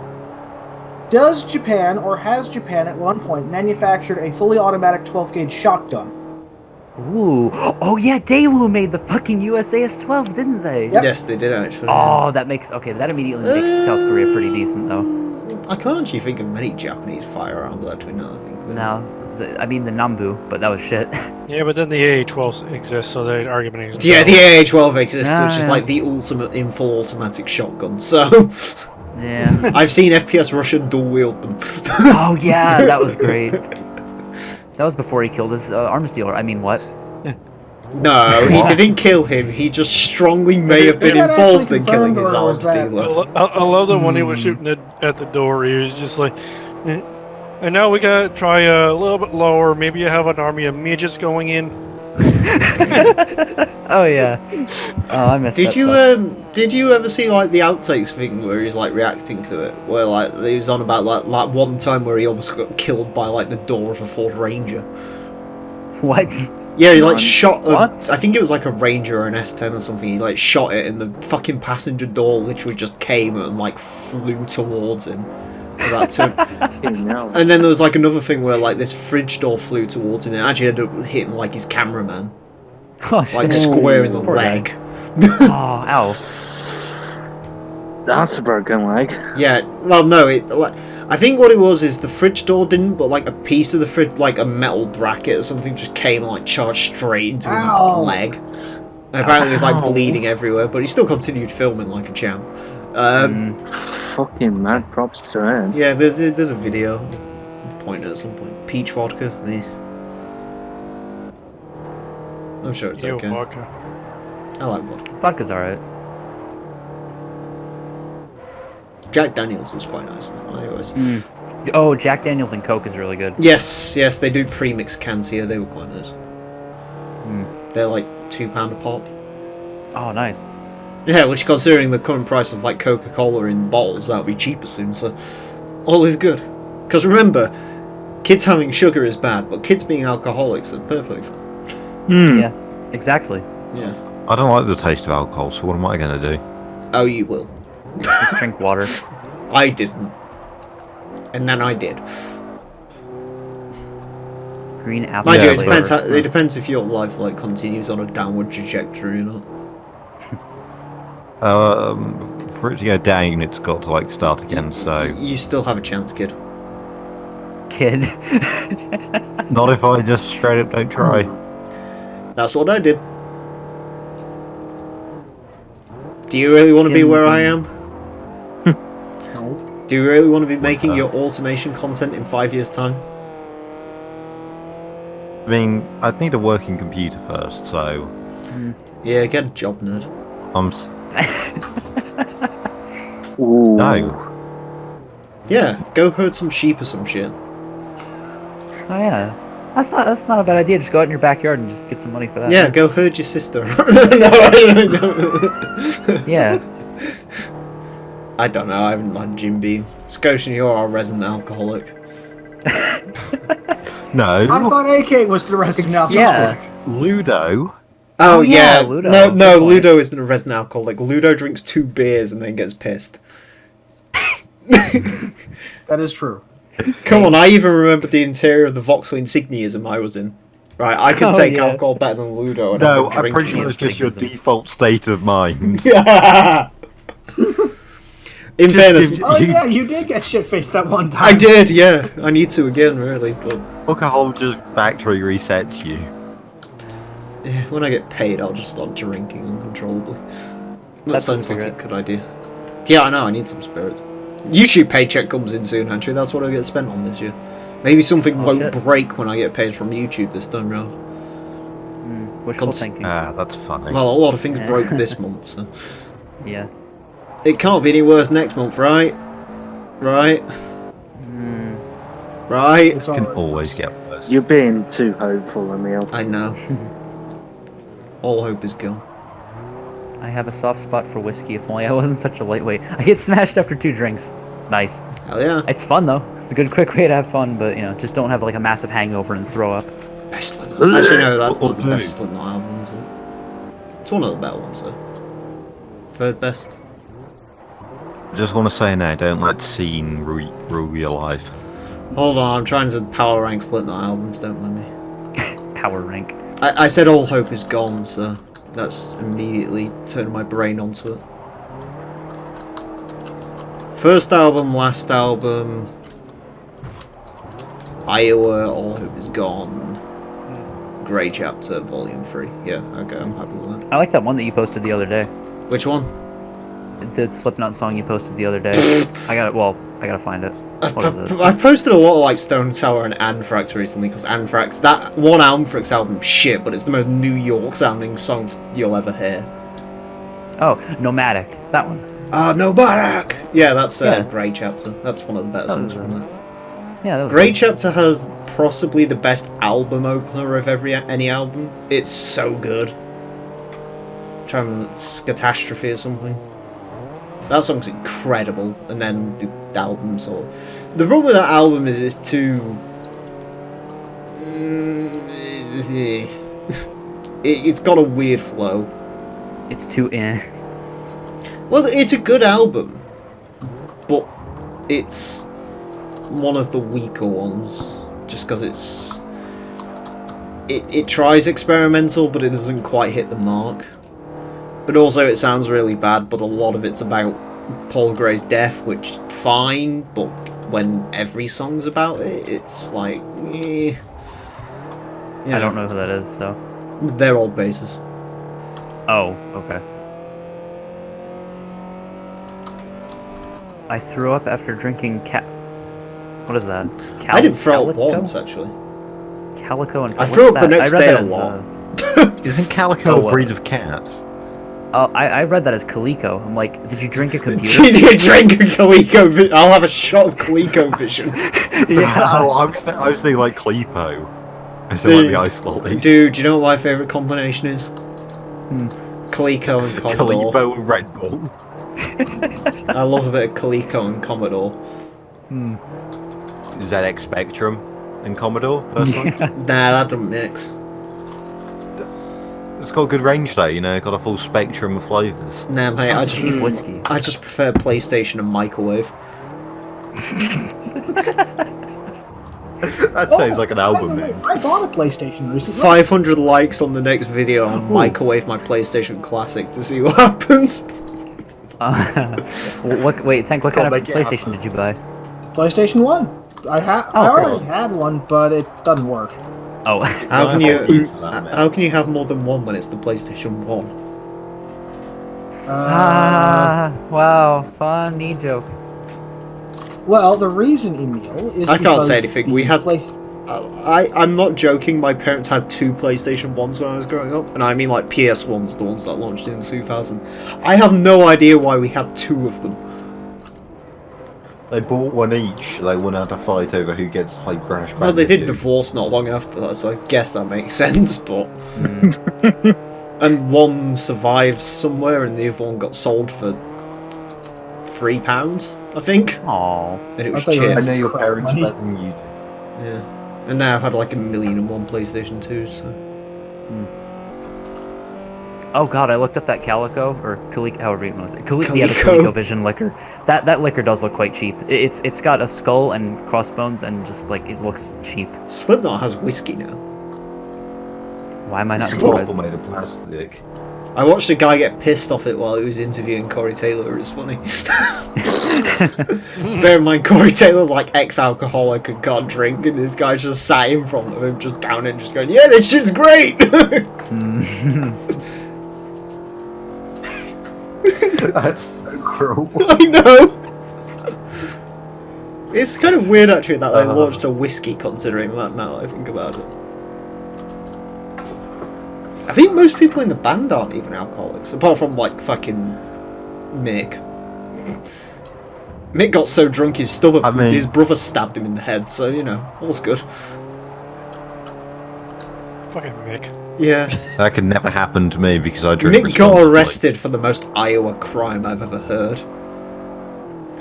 Does Japan, or has Japan at one point, manufactured a fully automatic 12-gauge shotgun? Ooh. Oh yeah, Daewoo made the fucking USAS-12, didn't they? Yep. Yes, they did actually. Oh, that makes... Okay, that immediately makes South Korea pretty decent, though. I can't actually think of many Japanese firearms actually now that I think of it. No. I mean the Nambu, but that was shit. Yeah, but then the AA-12 exists, so the argument is. Yeah, the AA-12 exists, Yeah, which is yeah. like the ultimate in full automatic shotgun. So Yeah. I've seen FPS Russia dual wield them. Oh yeah, that was great. That was before he killed his arms dealer. I mean, what? No, he didn't kill him. He just strongly may have been Is that involved actually in killing his confirmed, or arms was that- dealer. I love that when he was shooting at the door, he was just like, and now we gotta try a little bit lower. Maybe you have an army of midgets going in. Oh yeah. Oh, I missed Did that you stuff. did you ever see like the outtakes thing where he's like reacting to it? Where like he was on about like one time where he almost got killed by like the door of a Ford Ranger. What? Yeah, he like Man, shot a, what? I think it was like a Ranger or an S10 or something. He like shot it and the fucking passenger door literally just came and like flew towards him. About two. No. And then there was like another thing where like this fridge door flew towards him and it actually ended up hitting like his cameraman. Oh shit. Like square in the Poor guy. leg. Oh, ow. That's a broken leg. Yeah, well no, it like I think what it was is the fridge door didn't, but like a piece of the fridge, like a metal bracket or something, just came and like charged straight into his Ow. leg. And apparently he was like Ow. bleeding everywhere, but he still continued filming like a champ. Fucking mad props to him. Yeah, there's a video. Point at some point. Peach vodka. Eh. I'm sure it's Yo, okay. vodka. I like vodka. Vodka's alright. Jack Daniels was quite nice. Anyways. Oh, Jack Daniels and Coke is really good. Yes, they do pre-mix cans here. They were quite nice. They're like £2 a pop. Oh, nice. Yeah, which considering the current price of like Coca-Cola in bottles, that would be cheaper soon. So all is good. Because remember, kids having sugar is bad, but kids being alcoholics are perfectly fine. Hmm. Yeah, exactly. Yeah. I don't like the taste of alcohol, so what am I going to do? Oh, you will. Just drink water. I didn't. And then I did. Green apple. Mind you, it flavor. depends. It depends if your life like continues on a downward trajectory or not. For it to go down, it's got to like start again. So You still have a chance, kid. Kid. not if I just straight up don't try. That's what I did. Do you really want to be where I am? No. Do you really want to be making your automation content in 5 years' time? I mean, I'd need a working computer first, so Yeah, get a job, nerd. I'm Ooh. no. Yeah, go herd some sheep or some shit. Oh yeah. That's not a bad idea. Just go out in your backyard and just get some money for that. Yeah, go herd your sister. No, I don't know. Yeah. I don't know, I haven't had Jim Beam. Scotian, you're our resident alcoholic. No. I thought AK was the rest of now. Yeah. Ludo. Oh, yeah, yeah, Ludo. No, Good point. Ludo isn't a resident alcoholic. Ludo drinks 2 beers and then gets pissed. That is true. Come on, I even remember the interior of the Vauxhall Insigniism I was in. Right, I can Oh, take yeah. alcohol better than Ludo. And No, I've I'm been pretty sure drinking it's just your Insignism. default state of mind. it. In Just fairness, give- Oh yeah, you did get shit faced that one time. I did, yeah. I need to again, really, but Alcohol just factory resets you. yeah, when I get paid, I'll just start drinking uncontrollably. That That's sounds like a cigarette. good idea. Yeah, I know, I need some spirits. YouTube paycheck comes in soon, actually. That's what I get spent on this year. Maybe something Oh, won't shit. break when I get paid from YouTube this time round. Wishful Cons- thinking. That's funny. Well, a lot of things broke this month, so Yeah. it can't be any worse next month, right? Right? Right? It's It can alright. always get worse. You're being too hopeful, Emile. I know. All hope is gone. I have a soft spot for whiskey. If only I wasn't such a lightweight. I get smashed after 2 drinks. Nice. Hell yeah. It's fun though. It's a good, quick way to have fun, but just don't have like a massive hangover and throw up. Best Slipknot. Actually, no, that's not the Okay. best Slipknot album, is it? It's one of the better ones, though. Third best. Just want to say now, don't let scene rule your life. Hold on, I'm trying to power rank Slipknot albums, don't let me. Power rank. I said all hope is gone, so that's immediately turned my brain onto it. First album, last album, Iowa, all hope is gone. Grey Chapter, Volume 3. Yeah, okay, I'm happy with that. I like that one that you posted the other day. Which one? The Slipknot song you posted the other day. I gotta find it. What is it? I've posted a lot of like Stone Sour and Anthrax recently because Anthrax, that one Anthrax album, shit, but it's the most New York sounding song you'll ever hear. Oh, Nomadic. That one. Nomadic! Yeah, that's Yeah. Grey Chapter. That's one of the better That songs was, from that. Yeah, that was Grey good. Chapter has possibly the best album opener of any album. It's so good. Try and remember, it's Catastrophe or something. That song's incredible, and then the album sort of... The problem with that album is it's too... It's got a weird flow. It's too Well, it's a good album, but it's one of the weaker ones, just because it's... It tries experimental, but it doesn't quite hit the mark. But also it sounds really bad, but a lot of it's about Paul Gray's death, which, fine, but when every song's about it, it's like, eh. I don't know who that is, so. They're old bases. Oh, okay. I threw up after drinking What is that? I didn't throw up Calico? once, actually. Calico and I what's threw up the that? next I read day that a as, lot. Isn't Calico Oh, a breed of cat? Oh, I read that as Calico. I'm like, did you drink a computer? Did you drink a Coleco? I'll have a shot of Coleco Vision. Oh, I was thinking like Clepo. I still like the ice lollies. Dude, do you know what my favourite combination is? Coleco and Commodore. Calipo and Red Bull. I love a bit of Coleco and Commodore. ZX Spectrum and Commodore, personally. Nah, that doesn't mix. got good range though, you know, got a full spectrum of flavours. Nah, mate, I Cheap whiskey. just prefer PlayStation and microwave. That sounds like an album By the way, name. I bought a PlayStation recently. 500 likes on the next video on microwave my PlayStation Classic to see what happens. Wait, Tank, what kind of make it PlayStation happen. did you buy? PlayStation 1. I Oh, already had one, but it doesn't work. Oh. How can Well, you that, man. how can you have more than one when it's the PlayStation 1? Wow, funny joke. Well, the reason, Emile, is I can't because say anything. the We had- place- I'm not joking, my parents had 2 PlayStation 1s when I was growing up, and I mean like PS1s, the ones that launched in 2000. I have no idea why we had 2 of them. They bought one each. They wouldn't have to fight over who gets to play Crash Bandicoot. Well, they did divorce not long after that, so I guess that makes sense, but... And one survives somewhere, and the other one got sold for £3, I think. Aw. And it was I thought you were I chips. know your Crap parents money. better than you do. Yeah. And now I've had like 1,000,001 PlayStation 2s, so... Oh god, I looked up that Calico, or Coleco, however you want to say it. Yeah, the Coleco. ColecoVision liquor. That liquor does look quite cheap. It's got a skull and crossbones, and just like it looks cheap. Slipknot has whiskey now. Why am I not It's surprised? all made of plastic. I watched a guy get pissed off it while he was interviewing Corey Taylor. It's funny. Bear in mind, Corey Taylor's like ex-alcoholic and can't drink, and this guy just sat in front of him, just down and just going, "Yeah, this shit's great." That's so cruel. I know. It's kind of weird actually that they launched a whiskey, considering that. Now that I think about it. I think most people in the band aren't even alcoholics, apart from like fucking Mick. Mick got so drunk his stomach, his brother stabbed him in the head, so you know, all's good. Fucking Mick. Yeah. That could never happen to me because I drink Mick got responsibly. arrested for the most Iowa crime I've ever heard.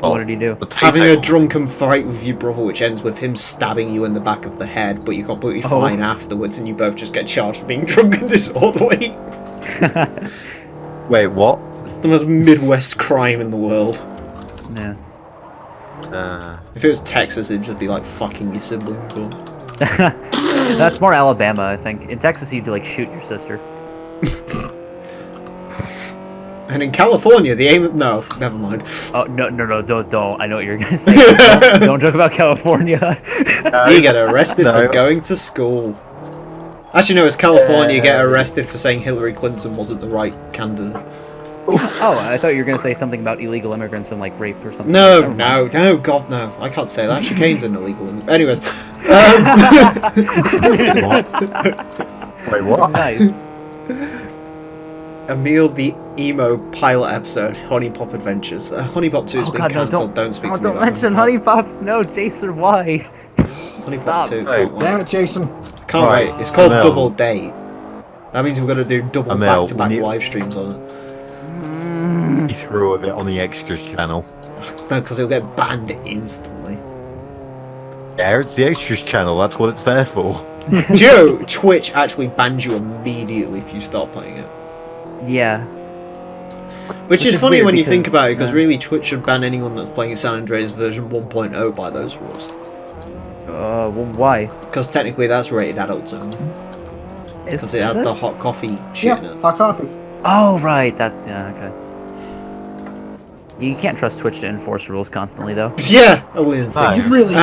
What did he do? Having a drunken fight with your brother, which ends with him stabbing you in the back of the head, but you're completely fine afterwards, and you both just get charged for being drunk and disorderly. Wait, what? It's the most Midwest crime in the world. Yeah. If it was Texas, it'd just be like fucking your sibling, but... That's more Alabama, I think. In Texas, you'd like shoot your sister. And in California, the aim of... No, never mind. Oh, no, don't. I know what you're gonna say. don't joke about California. You get arrested for going to school. Actually, no, it's California. You get arrested for saying Hillary Clinton wasn't the right candidate. Oh, I thought you were gonna say something about illegal immigrants and like rape or something. No, God, no. I can't say that. Chicaine's an illegal. Anyways. Wait, what? Nice. Emile the Emo pilot episode, Honey Pop Adventures. Honey Pop 2 has been cancelled. Don't speak to me don't about mention Honey Pop. No, Jason, why? Honey Stop. Pop 2. Hey, Can't Damn wait. it, Jason. Can't Right, wait. It's called Emile. Double Date. That means we're going to do double Emile, back-to-back when you- live streams on it. He threw a bit on the extras channel. No, because it'll get banned instantly. Yeah, it's the extras channel. That's what it's there for. Do you know Twitch actually bans you immediately if you start playing it? Yeah. Which is is funny weird when you think because, about it, because really Twitch should ban anyone that's playing San Andreas version 1.0 by those rules. Well, why? Because technically that's rated adults only. Because it Is had the hot coffee shit Yeah, in it. hot coffee. Oh, right. Okay. You can't trust Twitch to enforce rules constantly, though. Yeah, Alinity. No. You really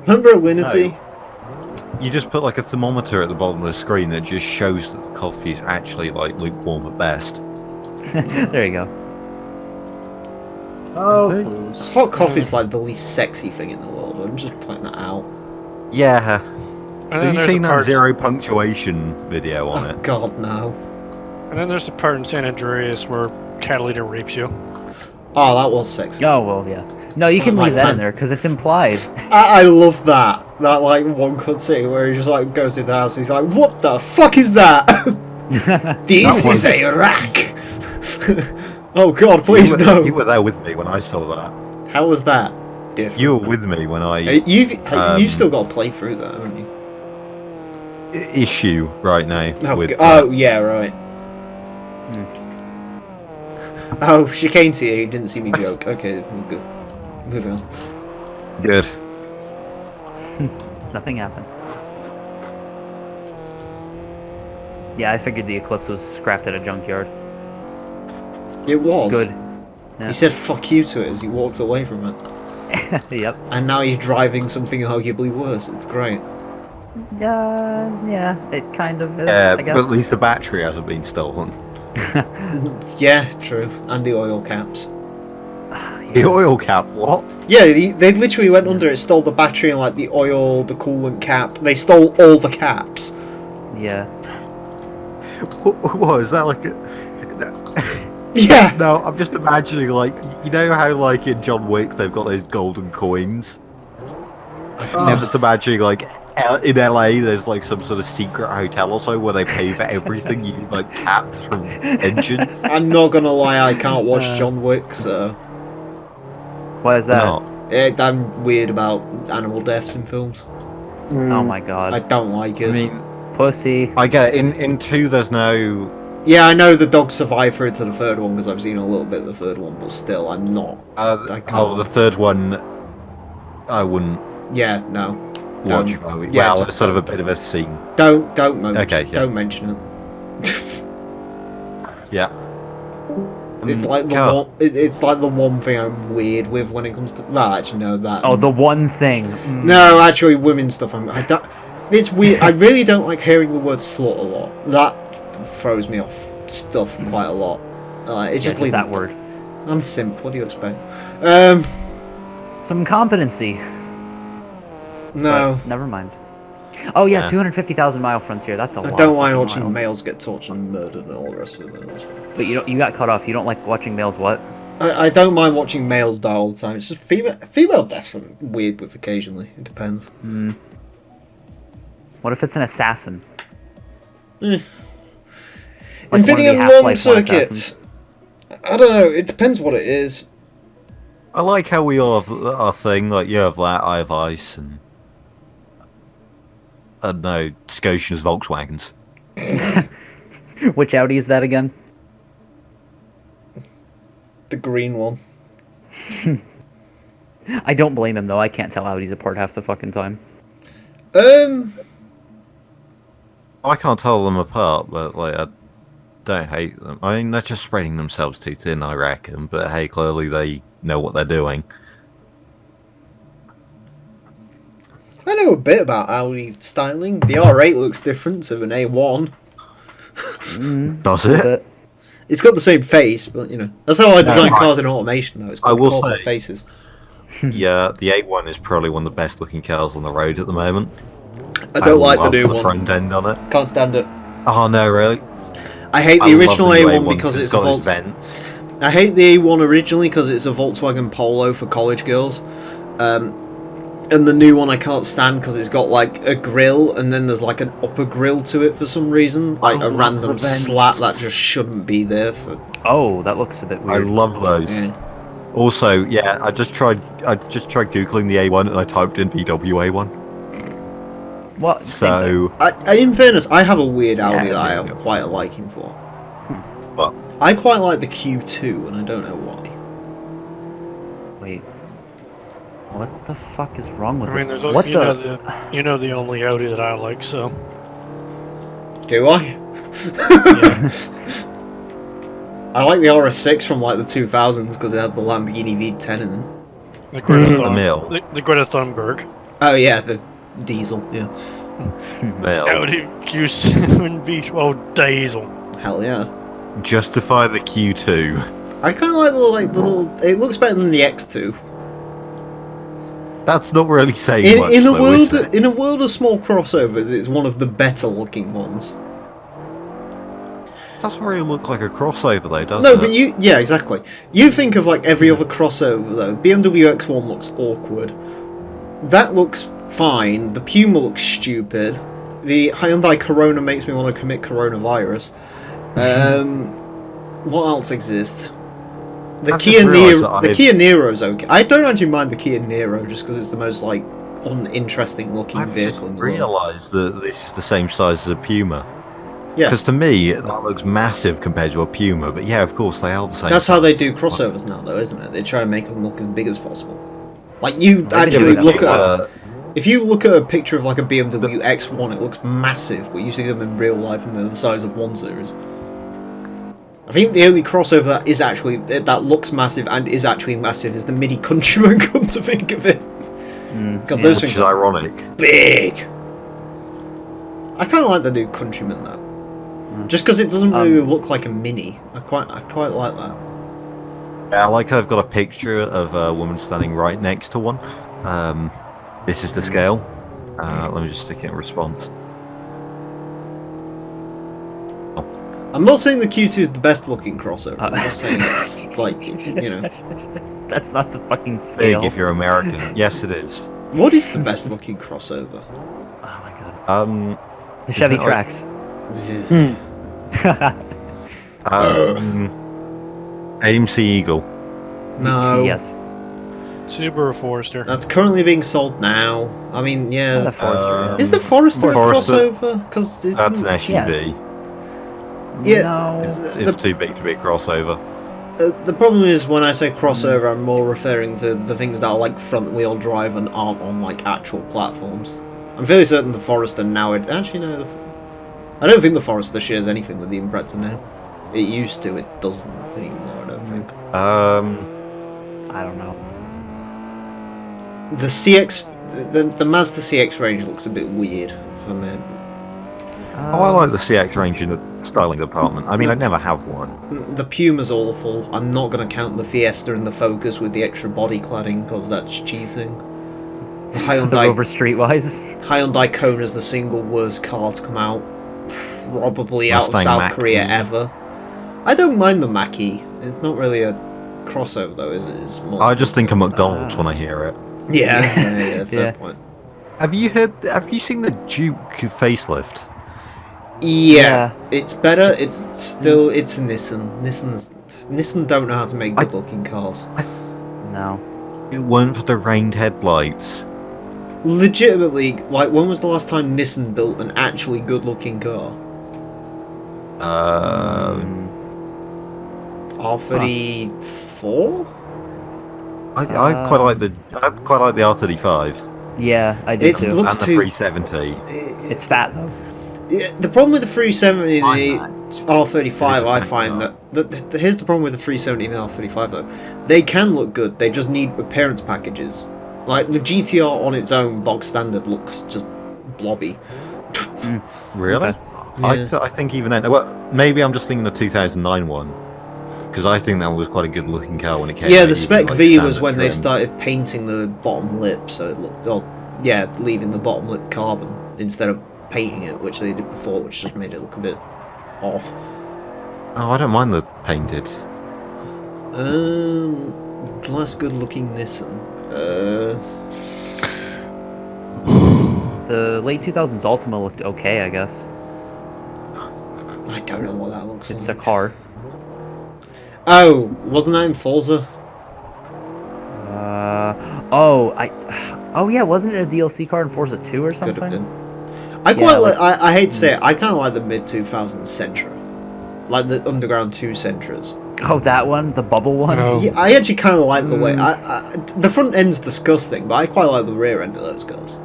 Remember Alinity? You just put like a thermometer at the bottom of the screen that just shows that the coffee is actually like lukewarm at best. There you go. Oh, Hey. please. Hot coffee's like the least sexy thing in the world. I'm just pointing that out. Yeah. And Have you there's seen the that part, zero punctuation video on Oh it? God, no. And then there's the part in San Andreas where Catalina rapes you. Oh, that was sexy. Oh, well, yeah. No, you can Something leave like that in that. there, because it's implied. I love that. That like one cutscene where he just like goes into the house and he's like, "What the fuck is that? This is a rack." Oh God, please no. You were there with me when I saw that. How was that different? You were with me when I. You've still got to play through that, haven't you? issue right now with. Yeah, right. Oh, chicane to you. He didn't see me joke. Okay, we're good. Moving on. Good. Nothing happened. Yeah, I figured the Eclipse was scrapped at a junkyard. It was. Good. Yeah. He said "fuck you" to it as he walked away from it. Yep. And now he's driving something arguably worse. It's great. Yeah, it kind of is, Yeah, I guess. but at least the battery hasn't been stolen. Yeah, true. And the oil caps. The oil cap, what? Yeah, they literally went under it, stole the battery and like the oil, the coolant cap. They stole all the caps. Yeah. What is that like? Yeah. No, I'm just imagining like you know how like in John Wick they've got those golden coins. I'm just imagining like in LA there's like some sort of secret hotel or so where they pay for everything. You like caps from engines. I'm not gonna lie, I can't watch John Wick, so Why is that? No. I'm weird about animal deaths in films. Oh my god. I don't like it. I mean, Pussy. I get it. In 2 there's no. Yeah, I know the dog survived through to the third one because I've seen a little bit of the third one, but still, I'm not. I can't. Oh, the third one, I wouldn't Yeah, no. watch. Yeah, Well, just it's sort of a don't. bit of a scene. Don't mention. Okay, yeah. Don't mention it. Yeah. It's like the God. one. It's like the one thing I'm weird with when it comes to. Well, actually, no, that. Oh, the one thing. No, actually, women's stuff. I don't. It's weird. I really don't like hearing the word slut a lot. That throws me off stuff quite a lot. It just leaves that word. I'm simp. What do you expect? Some competency. No. But never mind. Oh yeah, Yeah. 250,000-mile frontier. That's a lot. I don't of like fucking watching miles. males get tortured and murdered and all the rest of it. That's fine. But you got cut off. You don't like watching males what? I don't mind watching males die all the time. It's just female deaths I'm weird with occasionally. It depends. What if it's an assassin? Infinity one of the and Long Half-Life 1 Circuit. assassins. I don't know. It depends what it is. I like how we all have our thing. Like you have that, I have ice, and I don't know, Scotia's Volkswagens. Which Audi is that again? The green one. I don't blame him though. I can't tell Audis apart half the fucking time. I can't tell them apart, but like I don't hate them. I mean, they're just spreading themselves too thin, I reckon. But hey, clearly they know what they're doing. I know a bit about Audi styling. The R8 looks different to an A1. Does it? But It's got the same face, but you know that's how I design right. cars in automation. Though it's got I will corporate say- faces. Yeah, the A1 is probably one of the best looking cars on the road at the moment. I don't like the love new the one. front end on it. Can't stand it. Oh no, really? I hate the I love original new A1 because it's a got its Volkswagen. vents. I hate the A1 originally because it's a Volkswagen Polo for college girls. And the new one I can't stand because it's got like a grill and then there's like an upper grill to it for some reason. Like I a love random the vents. slat that just shouldn't be there for. oh, that looks a bit I weird. love those. Yeah. Also, yeah, I just tried googling the A1 and I typed in VW A1. What? Same thing. So, In fairness, I have a weird Audi that I there have you go. quite a liking for. but I quite like the Q2 and I don't know why. Wait. What the fuck is wrong with I mean, this? there's What you know the only Audi that I like, so Do I? I like the RS6 from like the 2000s because it had the Lamborghini V10 in it. the Greta Emile. the Greta Thunberg Oh yeah, the diesel, yeah. Mel, Audi Q7 V12 diesel. Hell yeah. justify the Q2. I kind of like the little. It looks better than the X2. That's not really saying much, In a though, is it? in a world of small crossovers, it's one of the better looking ones. Doesn't really look like a crossover, though, does No, it? but yeah, exactly. You think of like every other crossover though. BMW X1 looks awkward. That looks fine. The Puma looks stupid. The Hyundai Corona makes me want to commit coronavirus. What else exists? The I've Kia just realised that Niro. The Kia Niro's okay. I don't actually mind the Kia Niro just because it's the most like uninteresting looking I've vehicle just in the world. realised that this is the same size as a Puma. Yeah, Because to me, that looks massive compared to a Puma, but yeah, of course, they are the same that's how they size. do crossovers now, though, isn't it? They try and make them look as big as possible. Like you They actually do that look for a at. while. If you look at a picture of like a BMW X1, it looks massive, but you see them in real life and they're the size of 1 Series. I think the only crossover that is actually that looks massive and is actually massive is the Mini Countryman. Come to think of it, because those Which things is are ironic. big. I kind of like the new Countryman though, just because it doesn't really look like a Mini. I quite like that. Yeah, I like how they've got a picture of a woman standing right next to one. This is the scale. Let me just stick it in response. I'm not saying the Q2 is the best looking crossover. I'm just saying it's like, you know, That's not the fucking scale. Big if you're American. Yes, it is. what is the best looking crossover? Oh my god. The Is Chevy that like- Trax. AMC Eagle. No. Yes. Subaru Forester. That's currently being sold now. I mean, yeah. The Forester. Is the Forester a Forester- crossover? Because it's That's an SUV. yeah. No. It's too big to be a crossover. The problem is when I say crossover, I'm more referring to the things that are like front wheel drive and aren't on like actual platforms. I'm fairly certain the Forester now. Actually, no. I don't think the Forester shares anything with the Impreza now. It used to. It doesn't anymore. I don't think. I don't know. The CX, the Mazda CX range looks a bit weird for me. I like the CX range in the styling department. I mean, I'd never have one. The Puma's awful. I'm not going to count the Fiesta and the Focus with the extra body cladding because that's cheating. The The Rover Streetwise. Hyundai Kona's the single worst car to come out, probably out of Mustang South Mach-E. Korea ever. I don't mind the Mach-E. It's not really a crossover though, is it? It's more I just think of McDonald's when I hear it. yeah, fair Yeah. point. Have you seen the Duke facelift? Yeah, it's better. It's still it's Nissan. Nissan don't know how to make good looking cars. No. It weren't for the rained headlights. Legitimately, like when was the last time Nissan built an actually good looking car? R34? I quite like the R35 Yeah, I do It too. looks and the too. 370. It's fat though. Yeah, the problem with the 370 and the R35, It is a I fine find car. that here's the problem with the 370 and the R35 though. They can look good. They just need appearance packages. Like the GTR on its own, bog standard, looks just blobby. Really? Okay. I think even then. Well, maybe I'm just thinking the 2009 one. Because I think that was quite a good looking car when it came out. Yeah, the even, Spec like, V was standard when they trim. started painting the bottom lip, so it looked, leaving the bottom lip carbon instead of painting it, which they did before, which just made it look a bit off. Oh, I don't mind the painted. Last good looking Nissan. The late 2000s Altima looked okay, I guess. I don't know what that looks It's a like. car. Oh, wasn't that in Forza? Oh yeah, wasn't it a DLC car in Forza 2 or Could something? have been. I quite like. I hate to say it. I kind of like the mid 2000s Sentra, like the Underground 2 Sentras. Oh, that one, the bubble one. Oh. Yeah, I actually kind of like the way. The front end's disgusting, but I quite like the rear end of those cars.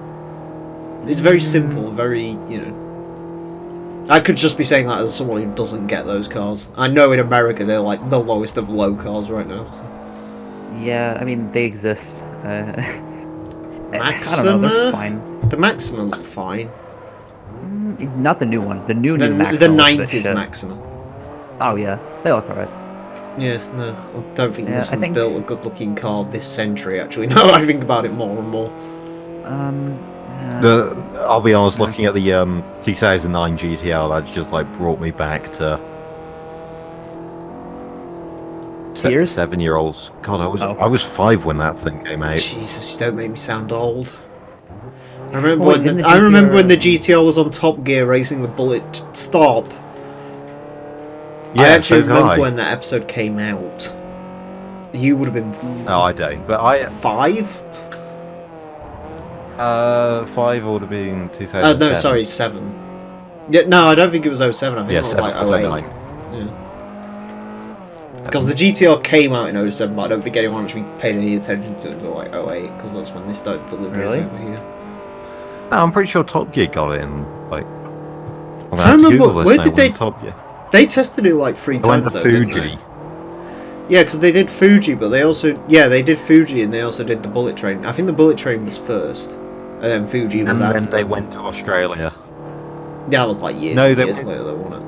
It's very simple, very I could just be saying that as someone who doesn't get those cars. I know in America they're like the lowest of low cars right now. So. Yeah, I mean they exist. I don't know, Maxima? they're fine. The Maxima looked fine. Not the new one. The new The Maxima. looks a bit 90s shit. Maxima. Oh yeah, they look alright. Yeah, no, I don't think Yeah, I Nissan's think- built a good-looking car this century. Actually, now I think about it more and more. I'll be honest, looking at the 2009 GTR, that just like brought me back to Tears? 7-year-olds. God, Oh. I was 5 when that thing came out. Jesus, you don't make me sound old. I remember Wait, when didn't the I remember GTR when the GTR was on Top Gear racing the Bullet. Stop. Yeah, I actually so did remember I. when that episode came out. You would have been No, I don't. But I 5. 5 would have been 2007. Oh, no, sorry, 7. Yeah, no, I don't think it was 07. I think Yeah, it was 7 like was 08. 09. Yeah. Because the GTR came out in 07, but I don't think anyone actually paid any attention to it until like 08, because that's when they started deliveries Really? over here. No, I'm pretty sure Top Gear got it in, like... I'm gonna I have to remember, Google this where now, did they... when Top Gear. They tested it like 3 They went times to though, didn't Fuji. they? Yeah, because they did Fuji, but they also... Yeah, they did Fuji and they also did the Bullet Train. I think the Bullet Train was first, and then Fuji was And after. then they went to Australia. Yeah, that was like years, No, they years went- later though, wasn't it?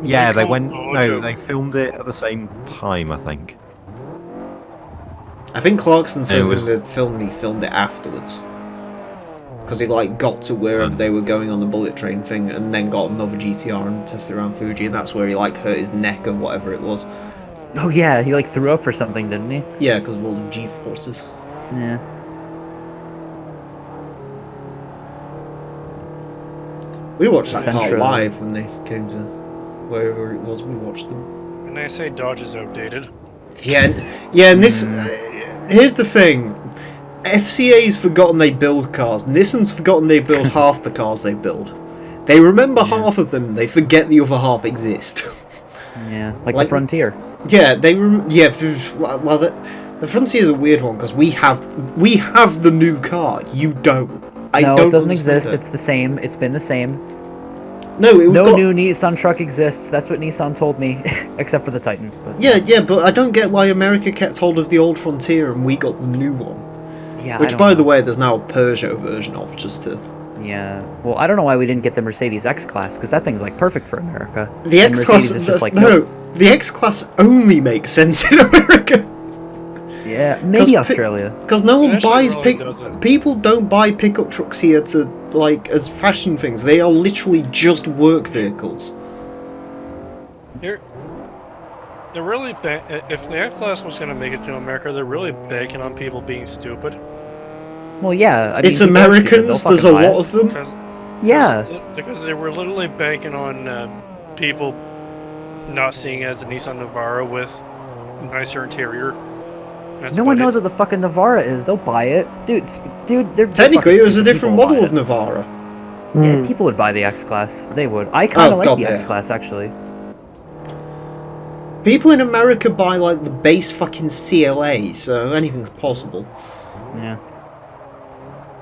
Yeah, they called went... Dojo. No, they filmed it at the same time, I think. I think Clarkson says was- in the film he filmed it afterwards. Because he like got to wherever they were going on the Bullet Train thing and then got another GTR and tested around Fuji, and that's where he like hurt his neck or whatever it was. Oh yeah, he like threw up or something, didn't he? Yeah, because of all the G-forces. Yeah. We watched that car Central. live when they came to wherever it was, we watched them. And they say Dodge is outdated. Yeah, yeah, and this... here's the thing. FCA's forgotten they build cars. Nissan's forgotten they build half the cars they build. They remember half of them, they forget the other half exist. Yeah, like Like- the Frontier. Yeah, well, the Frontier is a weird one because we have the new car. You don't. I No, don't it doesn't understand exist. it. It's the same. It's been the same. No, it No got, new Nissan truck exists. That's what Nissan told me, except for the Titan. But Yeah, but I don't get why America kept hold of the old Frontier and we got the new one. yeah. I Which, don't by know. the way, there's now a Peugeot version of, just to... Yeah. Well, I don't know why we didn't get the Mercedes X-Class because that thing's like perfect for America. The And X-Class... Mercedes is just like, no, nope. the X-Class only makes sense in America. Yeah, maybe 'Cause pi- Australia. Because no one Actually, buys... really doesn't. People don't buy pickup trucks here to, like, as fashion things. They are literally just work vehicles. They're really if the X-Class was going to make it to America, they're really banking on people being stupid. Well, yeah. I mean, It's people are stupid, Americans, they'll there's a fucking buy lot it. of them. Because they were literally banking on people not seeing it as a Nissan Navara with nicer interior. That's No one about knows it. what the fucking Navara is. They'll buy it, dude. They're Technically, it fucking was a stupid. different People will model buy of Navara. it. Yeah, people would buy the X-Class. They would. I kind Oh, of like God, the yeah. X-Class actually. People in America buy, like, the base fucking CLA, so anything's possible. Yeah.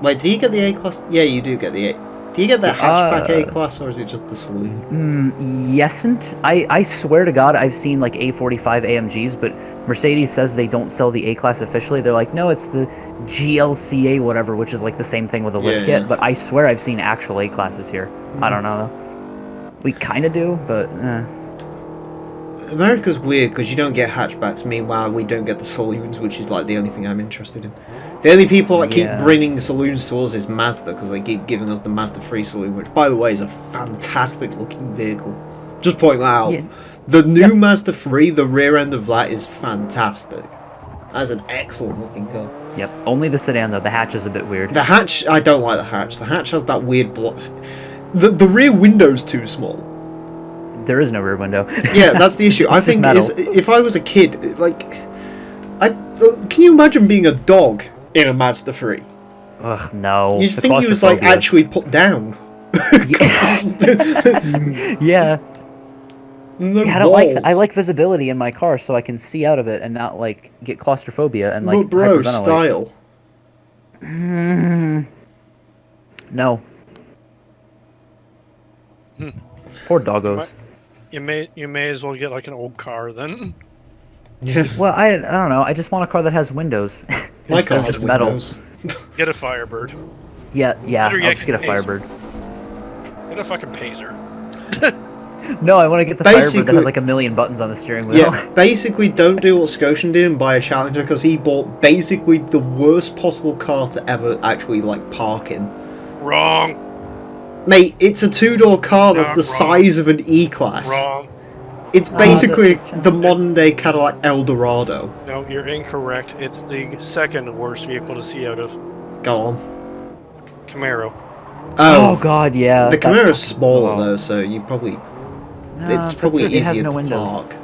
Wait, do you get the A-Class? Yeah, you do get the A... Do you get the hatchback Uh, A-Class, or is it just the saloon? Yesn't. I swear to God, I've seen like A45 AMGs, but Mercedes says they don't sell the A-Class officially. They're like, no, it's the GLCA whatever, which is like the same thing with a lift Yeah, kit. yeah. But I swear I've seen actual A-Classes here. I don't know though. We kind of do, but America's weird, because you don't get hatchbacks, meanwhile we don't get the saloons, which is, like, the only thing I'm interested in. The only people that keep Yeah. bringing saloons to us is Mazda, because they keep giving us the Mazda 3 saloon, which, by the way, is a fantastic-looking vehicle. Just point that out. Yeah. The new Mazda 3, the rear end of that is fantastic. That's an excellent-looking car. yep. Only the sedan though. The hatch is a bit weird. The hatch, I don't like the hatch. The hatch has that weird block. The rear window's too small. There is no rear window. Yeah, that's the issue. I It's just think metal. if I was a kid, like, can you imagine being a dog in a Mazda 3? Ugh, no. You'd The think he was, like, claustrophobia. actually put down. Yeah. No Yeah, I walls. like visibility in my car so I can see out of it and not like get claustrophobia and like But bro, hyperventilate. style. No. Poor doggos. You may as well get like an old car then. Well, I don't know. I just want a car that has windows. My instead car of has just metal. windows. Get a Firebird. Yeah. Better I'll yet, just get a Pacer. Firebird. Get a fucking Pacer. No, I want to get the Firebird that Basically- has like a million buttons on the steering wheel. Yeah, basically don't do what Scotian did and buy a Challenger, because he bought basically the worst possible car to ever actually, like, park in. Wrong. Mate, it's a two-door car that's the Not wrong. size of an E-Class. Wrong. It's basically the- the modern-day Cadillac Eldorado. No, you're incorrect. It's the second worst vehicle to see out of Go on. Camaro. Oh God, yeah. The that Camaro's fucking- smaller, oh. though, so you probably... Nah, it's but probably it has easier no to windows. park.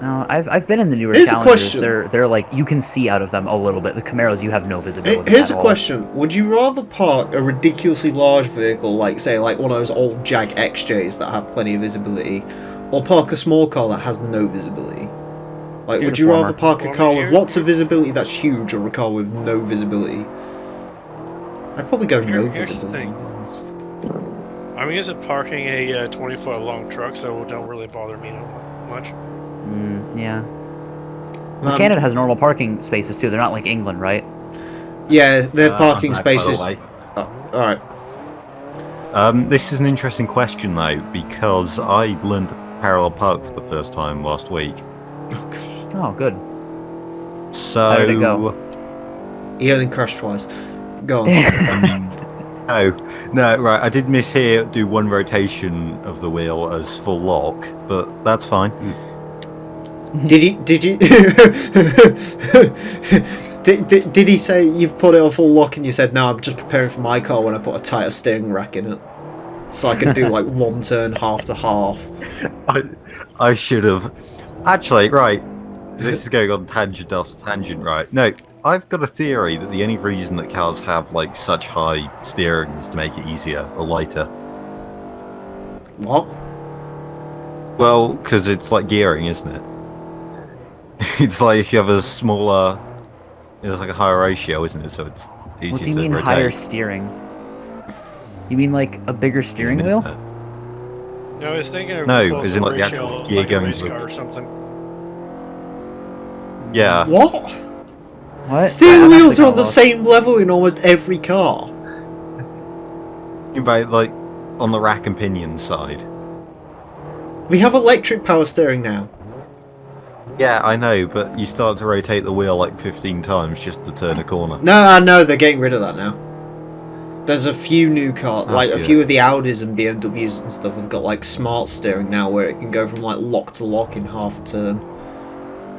No, I've been in the newer Here's a Challengers. question. They're like you can see out of them a little bit. The Camaros, you have no visibility. Here's at a all. question. Would you rather park a ridiculously large vehicle, like, say, like one of those old Jag XJs that have plenty of visibility, or park a small car that has no visibility? Like, Do would the you rather former. park a Well, I car mean, with you're- lots of visibility that's huge, or a car with no visibility? I'd probably go no Here's the visibility. thing. to be honest. I'm used to parking a 20-foot long truck, so it don't really bother me much. Yeah. Well, Canada has normal parking spaces too. They're not like England, right? Yeah, their parking by the spaces. way. Alright. This is an interesting question though, because I learned to parallel park for the first time last week. Oh, God. Oh, good. So How did it go? He only crashed twice. Go on. I mean, no, right. I did mishear do one rotation of the wheel as full lock, but that's fine. Did you did he say you've put it on full lock and you said no, I'm just preparing for my car when I put a tighter steering rack in it, so I can do like one turn half to half. I should have. Actually, right. This is going on tangent after tangent, right? No, I've got a theory that the only reason that cars have like such high steerings to make it easier or lighter. What? Well, because it's like gearing, isn't it? It's like if you have a smaller, it's like a higher ratio, isn't it? So it's easier What do you to mean rotate. higher steering? You mean like a bigger steering Isn't wheel? it? No, I was thinking of No, the as in, like, the ratio, actual gear like a going race to- car or something. Yeah. What? What? Steering I'm wheels actually are on the lost. same level in almost every car. About like on the rack and pinion side. We have electric power steering now. Yeah, I know, but you start to rotate the wheel like 15 times just to turn a corner. No, I know they're getting rid of that now. There's a few new cars, like a good. few of the Audis and BMWs and stuff have got like smart steering now, where it can go from like lock to lock in half a turn.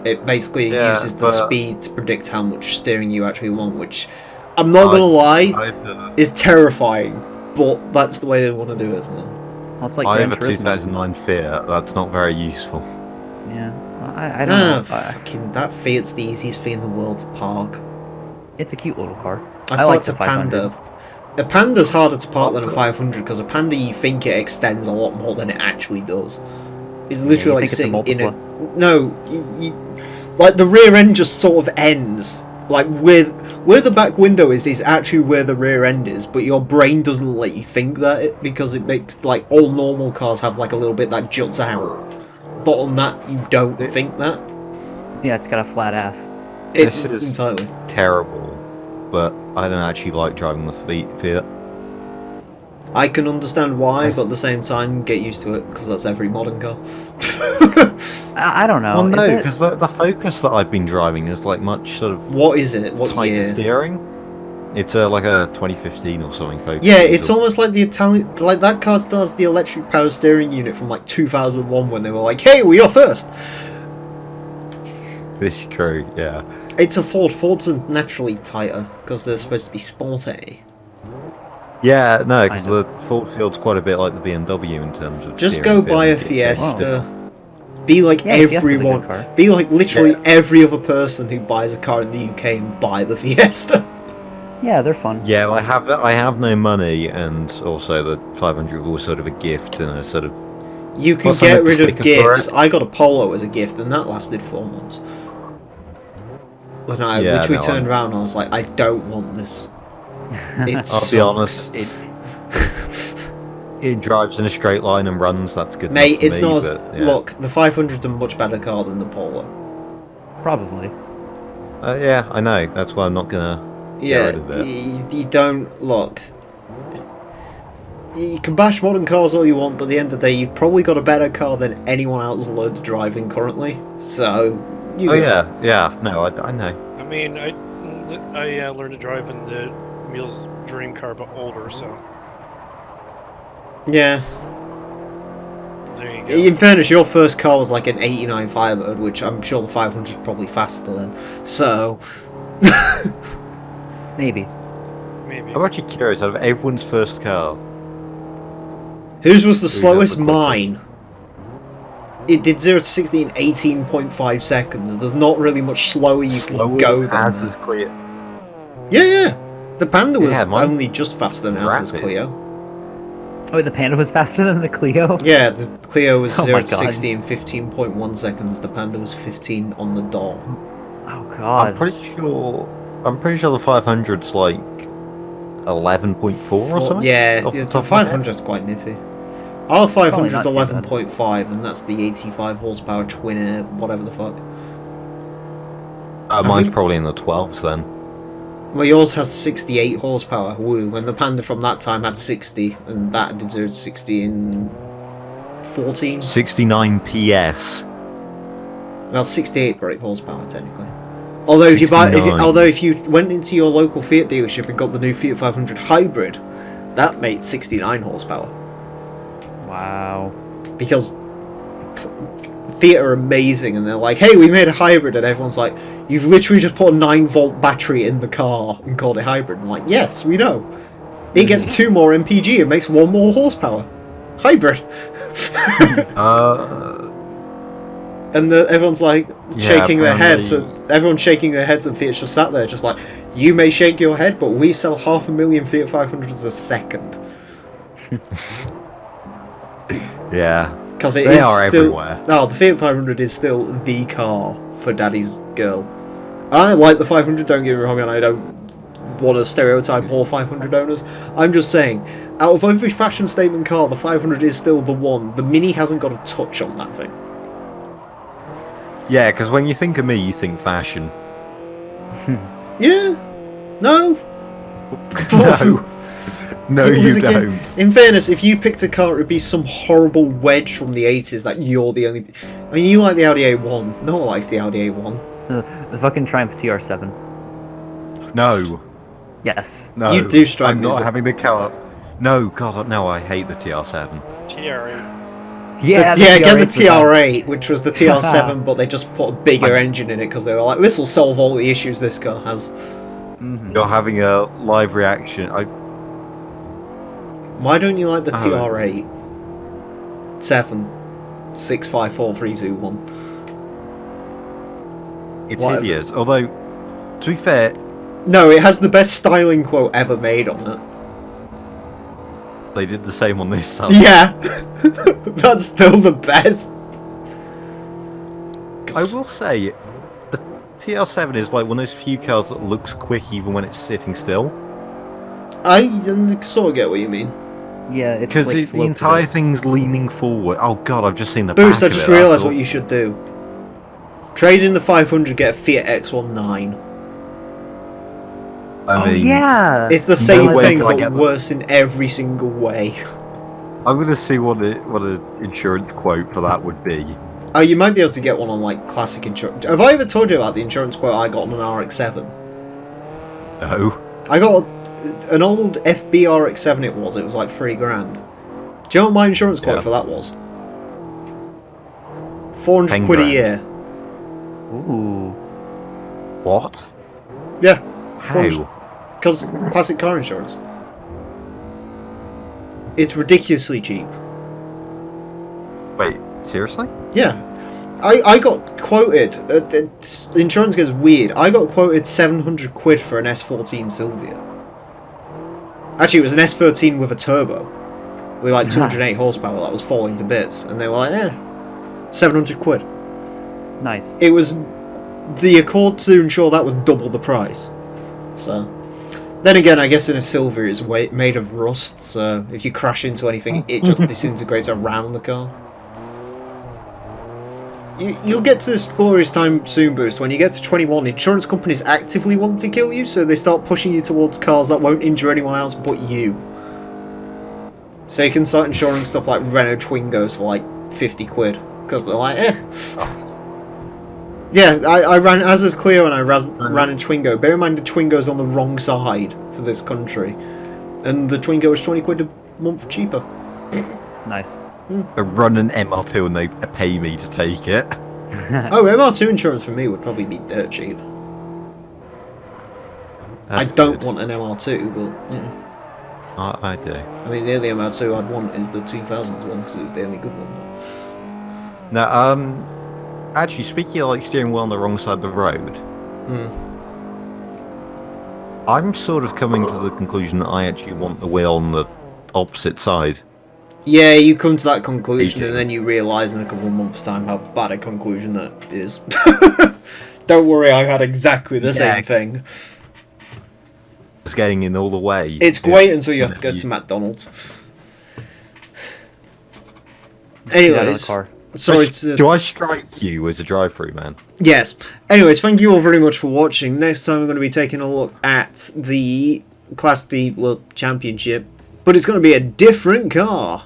It basically Yeah, uses the but- speed to predict how much steering you actually want, which I'm not gonna I lie is terrifying, but that's the way they want to do it, isn't it? Well, it's like I Gran have a Turismo. 2009 Fiat. That's not very useful. Yeah. Well, I don't know. Fucking that Fiat's the easiest thing in the world to park. It's a cute little car. I I like parked the a Panda. 500. A Panda's harder to park than a After- 500 because a Panda you think it extends a lot more than it actually does. It's you literally like think it's a sitting in a multipla. no, like the rear end just sort of ends. Like where the back window is actually where the rear end is, but your brain doesn't let you think that because it makes like all normal cars have like a little bit that juts out. But on that you don't think that. Yeah, it's got a flat ass. This is- Entirely. Terrible, but I don't actually like driving the Fiat. I can understand why, Yes. but at the same time, get used to it because that's every modern car. I don't know. Well, Is no, it? because the Focus that I've been driving is like much sort of What is it? What tighter year? steering. It's like a 2015 or something Focus. Yeah, it's almost like the Italian, like that car still has the electric power steering unit from like 2001 when they were like, "Hey, we are first." This is true, yeah. It's a Ford. Fords are naturally tighter because they're supposed to be sporty. Yeah, no, because Kinda. the Ford Field's quite a bit like the BMW in terms of Just steering go buy a feel. Fiesta. Be like Yeah, Fiesta's a good everyone. car. Be like literally every other person who buys a car in the UK and buy the Fiesta. Yeah, they're fun. Yeah, well, I have no money, and also the 500 was sort of a gift and a sort of. You can What's on get the rid of sticker for gifts. it? I got a Polo as a gift, and that lasted 4 months. When I Yeah, literally no, turned around, I was like, I don't want this. It I'll sucks. be honest, It, it drives in a straight line and runs. That's good. Mate, enough for it's me, not. As, but, yeah. Look, the 500's a much better car than the Polo. probably. Yeah, I know. That's why I'm not gonna. Yeah, rid of it. you don't look. You can bash modern cars all you want, but at the end of the day, you've probably got a better car than anyone else learns driving currently. So, you Oh go. yeah. No, I know. I mean, I learned to drive in the Emile's dream car, but older, so Yeah. there you go. In fairness, your first car was like an 89 Firebird, which I'm sure the 500 is probably faster than. So, Maybe. Maybe. I'm actually curious. Out of everyone's first car, whose was the Who's slowest? got the quickest? Mine. it did 0 to 60 in 18.5 seconds. There's not really much slower you can go than as that. is clear. Yeah. The Panda was Yeah, mine- only just faster than ours as Rapid. Clio. Oh, the Panda was faster than the Clio? Yeah, the Clio was Oh 0 my to God. 60 in 15.1 seconds. The Panda was 15 on the dot. Oh god. I'm pretty sure the 500's like 11.4 or something. Yeah, off the top of my head. 500's quite nippy. Our 500's not too bad. 11.5, and that's the 85 horsepower twin air, whatever the fuck. Mine's think- probably in the 12s then. Well, yours has 68 horsepower, woo, and the Panda from that time had 60, and that did 0 to 60 in 14. 69 PS. Well, 68 brake horsepower, technically. Although if you 69. if you went into your local Fiat dealership and got the new Fiat 500 Hybrid, that made 69 horsepower. Wow. Because Fiat are amazing, and they're like, hey, we made a hybrid, and everyone's like, you've literally just put a 9-volt battery in the car and called it hybrid. I'm like, yes, we know. It gets 2 more mpg and makes 1 more horsepower. Hybrid. And everyone's like shaking their heads, apparently- and everyone's shaking their heads, and Fiat's just sat there, just like, you may shake your head, but we sell 500,000 Fiat 500s a second. Yeah. Because they are everywhere. Oh, the Fiat 500 is still the car for daddy's girl. I like the 500, don't get me wrong, and I don't want to stereotype all 500 owners. I'm just saying, out of every fashion statement car, the 500 is still the one. The Mini hasn't got a touch on that thing. Yeah, because when you think of me, you think fashion. Yeah. No. No, It was you again- don't. In fairness, if you picked a car, it would be some horrible wedge from the 80s that you're the only... I mean, you like the Audi A1. No one likes the Audi A1. The fucking Triumph TR7. No. Yes. No. You do strike I'm me as not a- having the car. No, God, no, I hate the TR7. TRA. Yeah, Get the TR8's the best. TR8, which was the TR7, but they just put a bigger engine in it because they were like, this will solve all the issues this car has. You're having a live reaction. Why don't you like the Oh. TR8? 7, 6, 5, 4, 3, 2, 1. It's Whatever. hideous. Although, to be fair, No, it has the best styling quote ever made on it. they did the same on this side. Yeah, that's still the best. I will say, the TR7 is like one of those few cars that looks quick even when it's sitting still. I sort of get what you mean. Yeah, it's Because like the sloped entire right. thing's leaning forward. Oh God, I've just seen the Boost, back I of just it, realised thought- what you should do. Trade in the 500, get a Fiat X19. I Oh mean, yeah. It's the same way thing, can I but get that. worse in every single way. I'm gonna see what an insurance quote for that would be. Oh, you might be able to get one on, like, classic insurance. Have I ever told you about the insurance quote I got on an RX-7? No. I got an old FB RX-7 it was like $3,000. Do you know what my insurance quote Yeah. for that was? 400 10 quid a grand. year. Ooh. What? Yeah, How? because classic car insurance. It's ridiculously cheap. Wait, seriously? Yeah. I got quoted, insurance gets weird, I got quoted 700 quid for an S14 Sylvia. Actually, it was an S13 with a turbo. With like 208 horsepower that was falling to bits. And they were like, 700 quid. Nice. It was... The Accord to insure that was double the price. So... Then again, I guess in a Sylvia it's made of rust, so if you crash into anything, it just disintegrates around the car. You'll get to this glorious time soon, Boost. When you get to 21, insurance companies actively want to kill you, so they start pushing you towards cars that won't injure anyone else but you. So you can start insuring stuff like Renault Twingos for like 50 quid, because they're like, Yeah, I ran as a Clio and I ran a Twingo. Bear in mind the Twingo's on the wrong side for this country. And the Twingo is 20 quid a month cheaper. Nice. I run an MR2 and they pay me to take it. Oh, MR2 insurance for me would probably be dirt cheap. That's I don't good. want an MR2, but yeah. I do. I mean, the only MR2 I'd want is the 2000s one because it was the only good one. Now, actually, speaking of like steering wheel on the wrong side of the road, I'm sort of coming to the conclusion that I actually want the wheel on the opposite side. Yeah, you come to that conclusion and then you realise in a couple of months' time how bad a conclusion that is. Don't worry, I had exactly the same thing. It's getting in all the way. It's great until you have to go to McDonald's. Anyways, sorry to... Do I strike you as a drive-through, man? Yes. Anyways, thank you all very much for watching. Next time we're going to be taking a look at the Class D World Championship, but it's going to be a different car.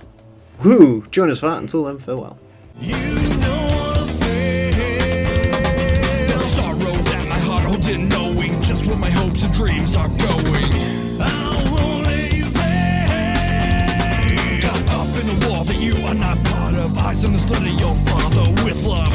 Woo! Join us for that. Until then, farewell. You know the fear, the sorrow that my heart holds in knowing just where my hopes and dreams are going. I'll only you bear. Got up in a wall that you are not part of. Eyes on the slit of your father with love.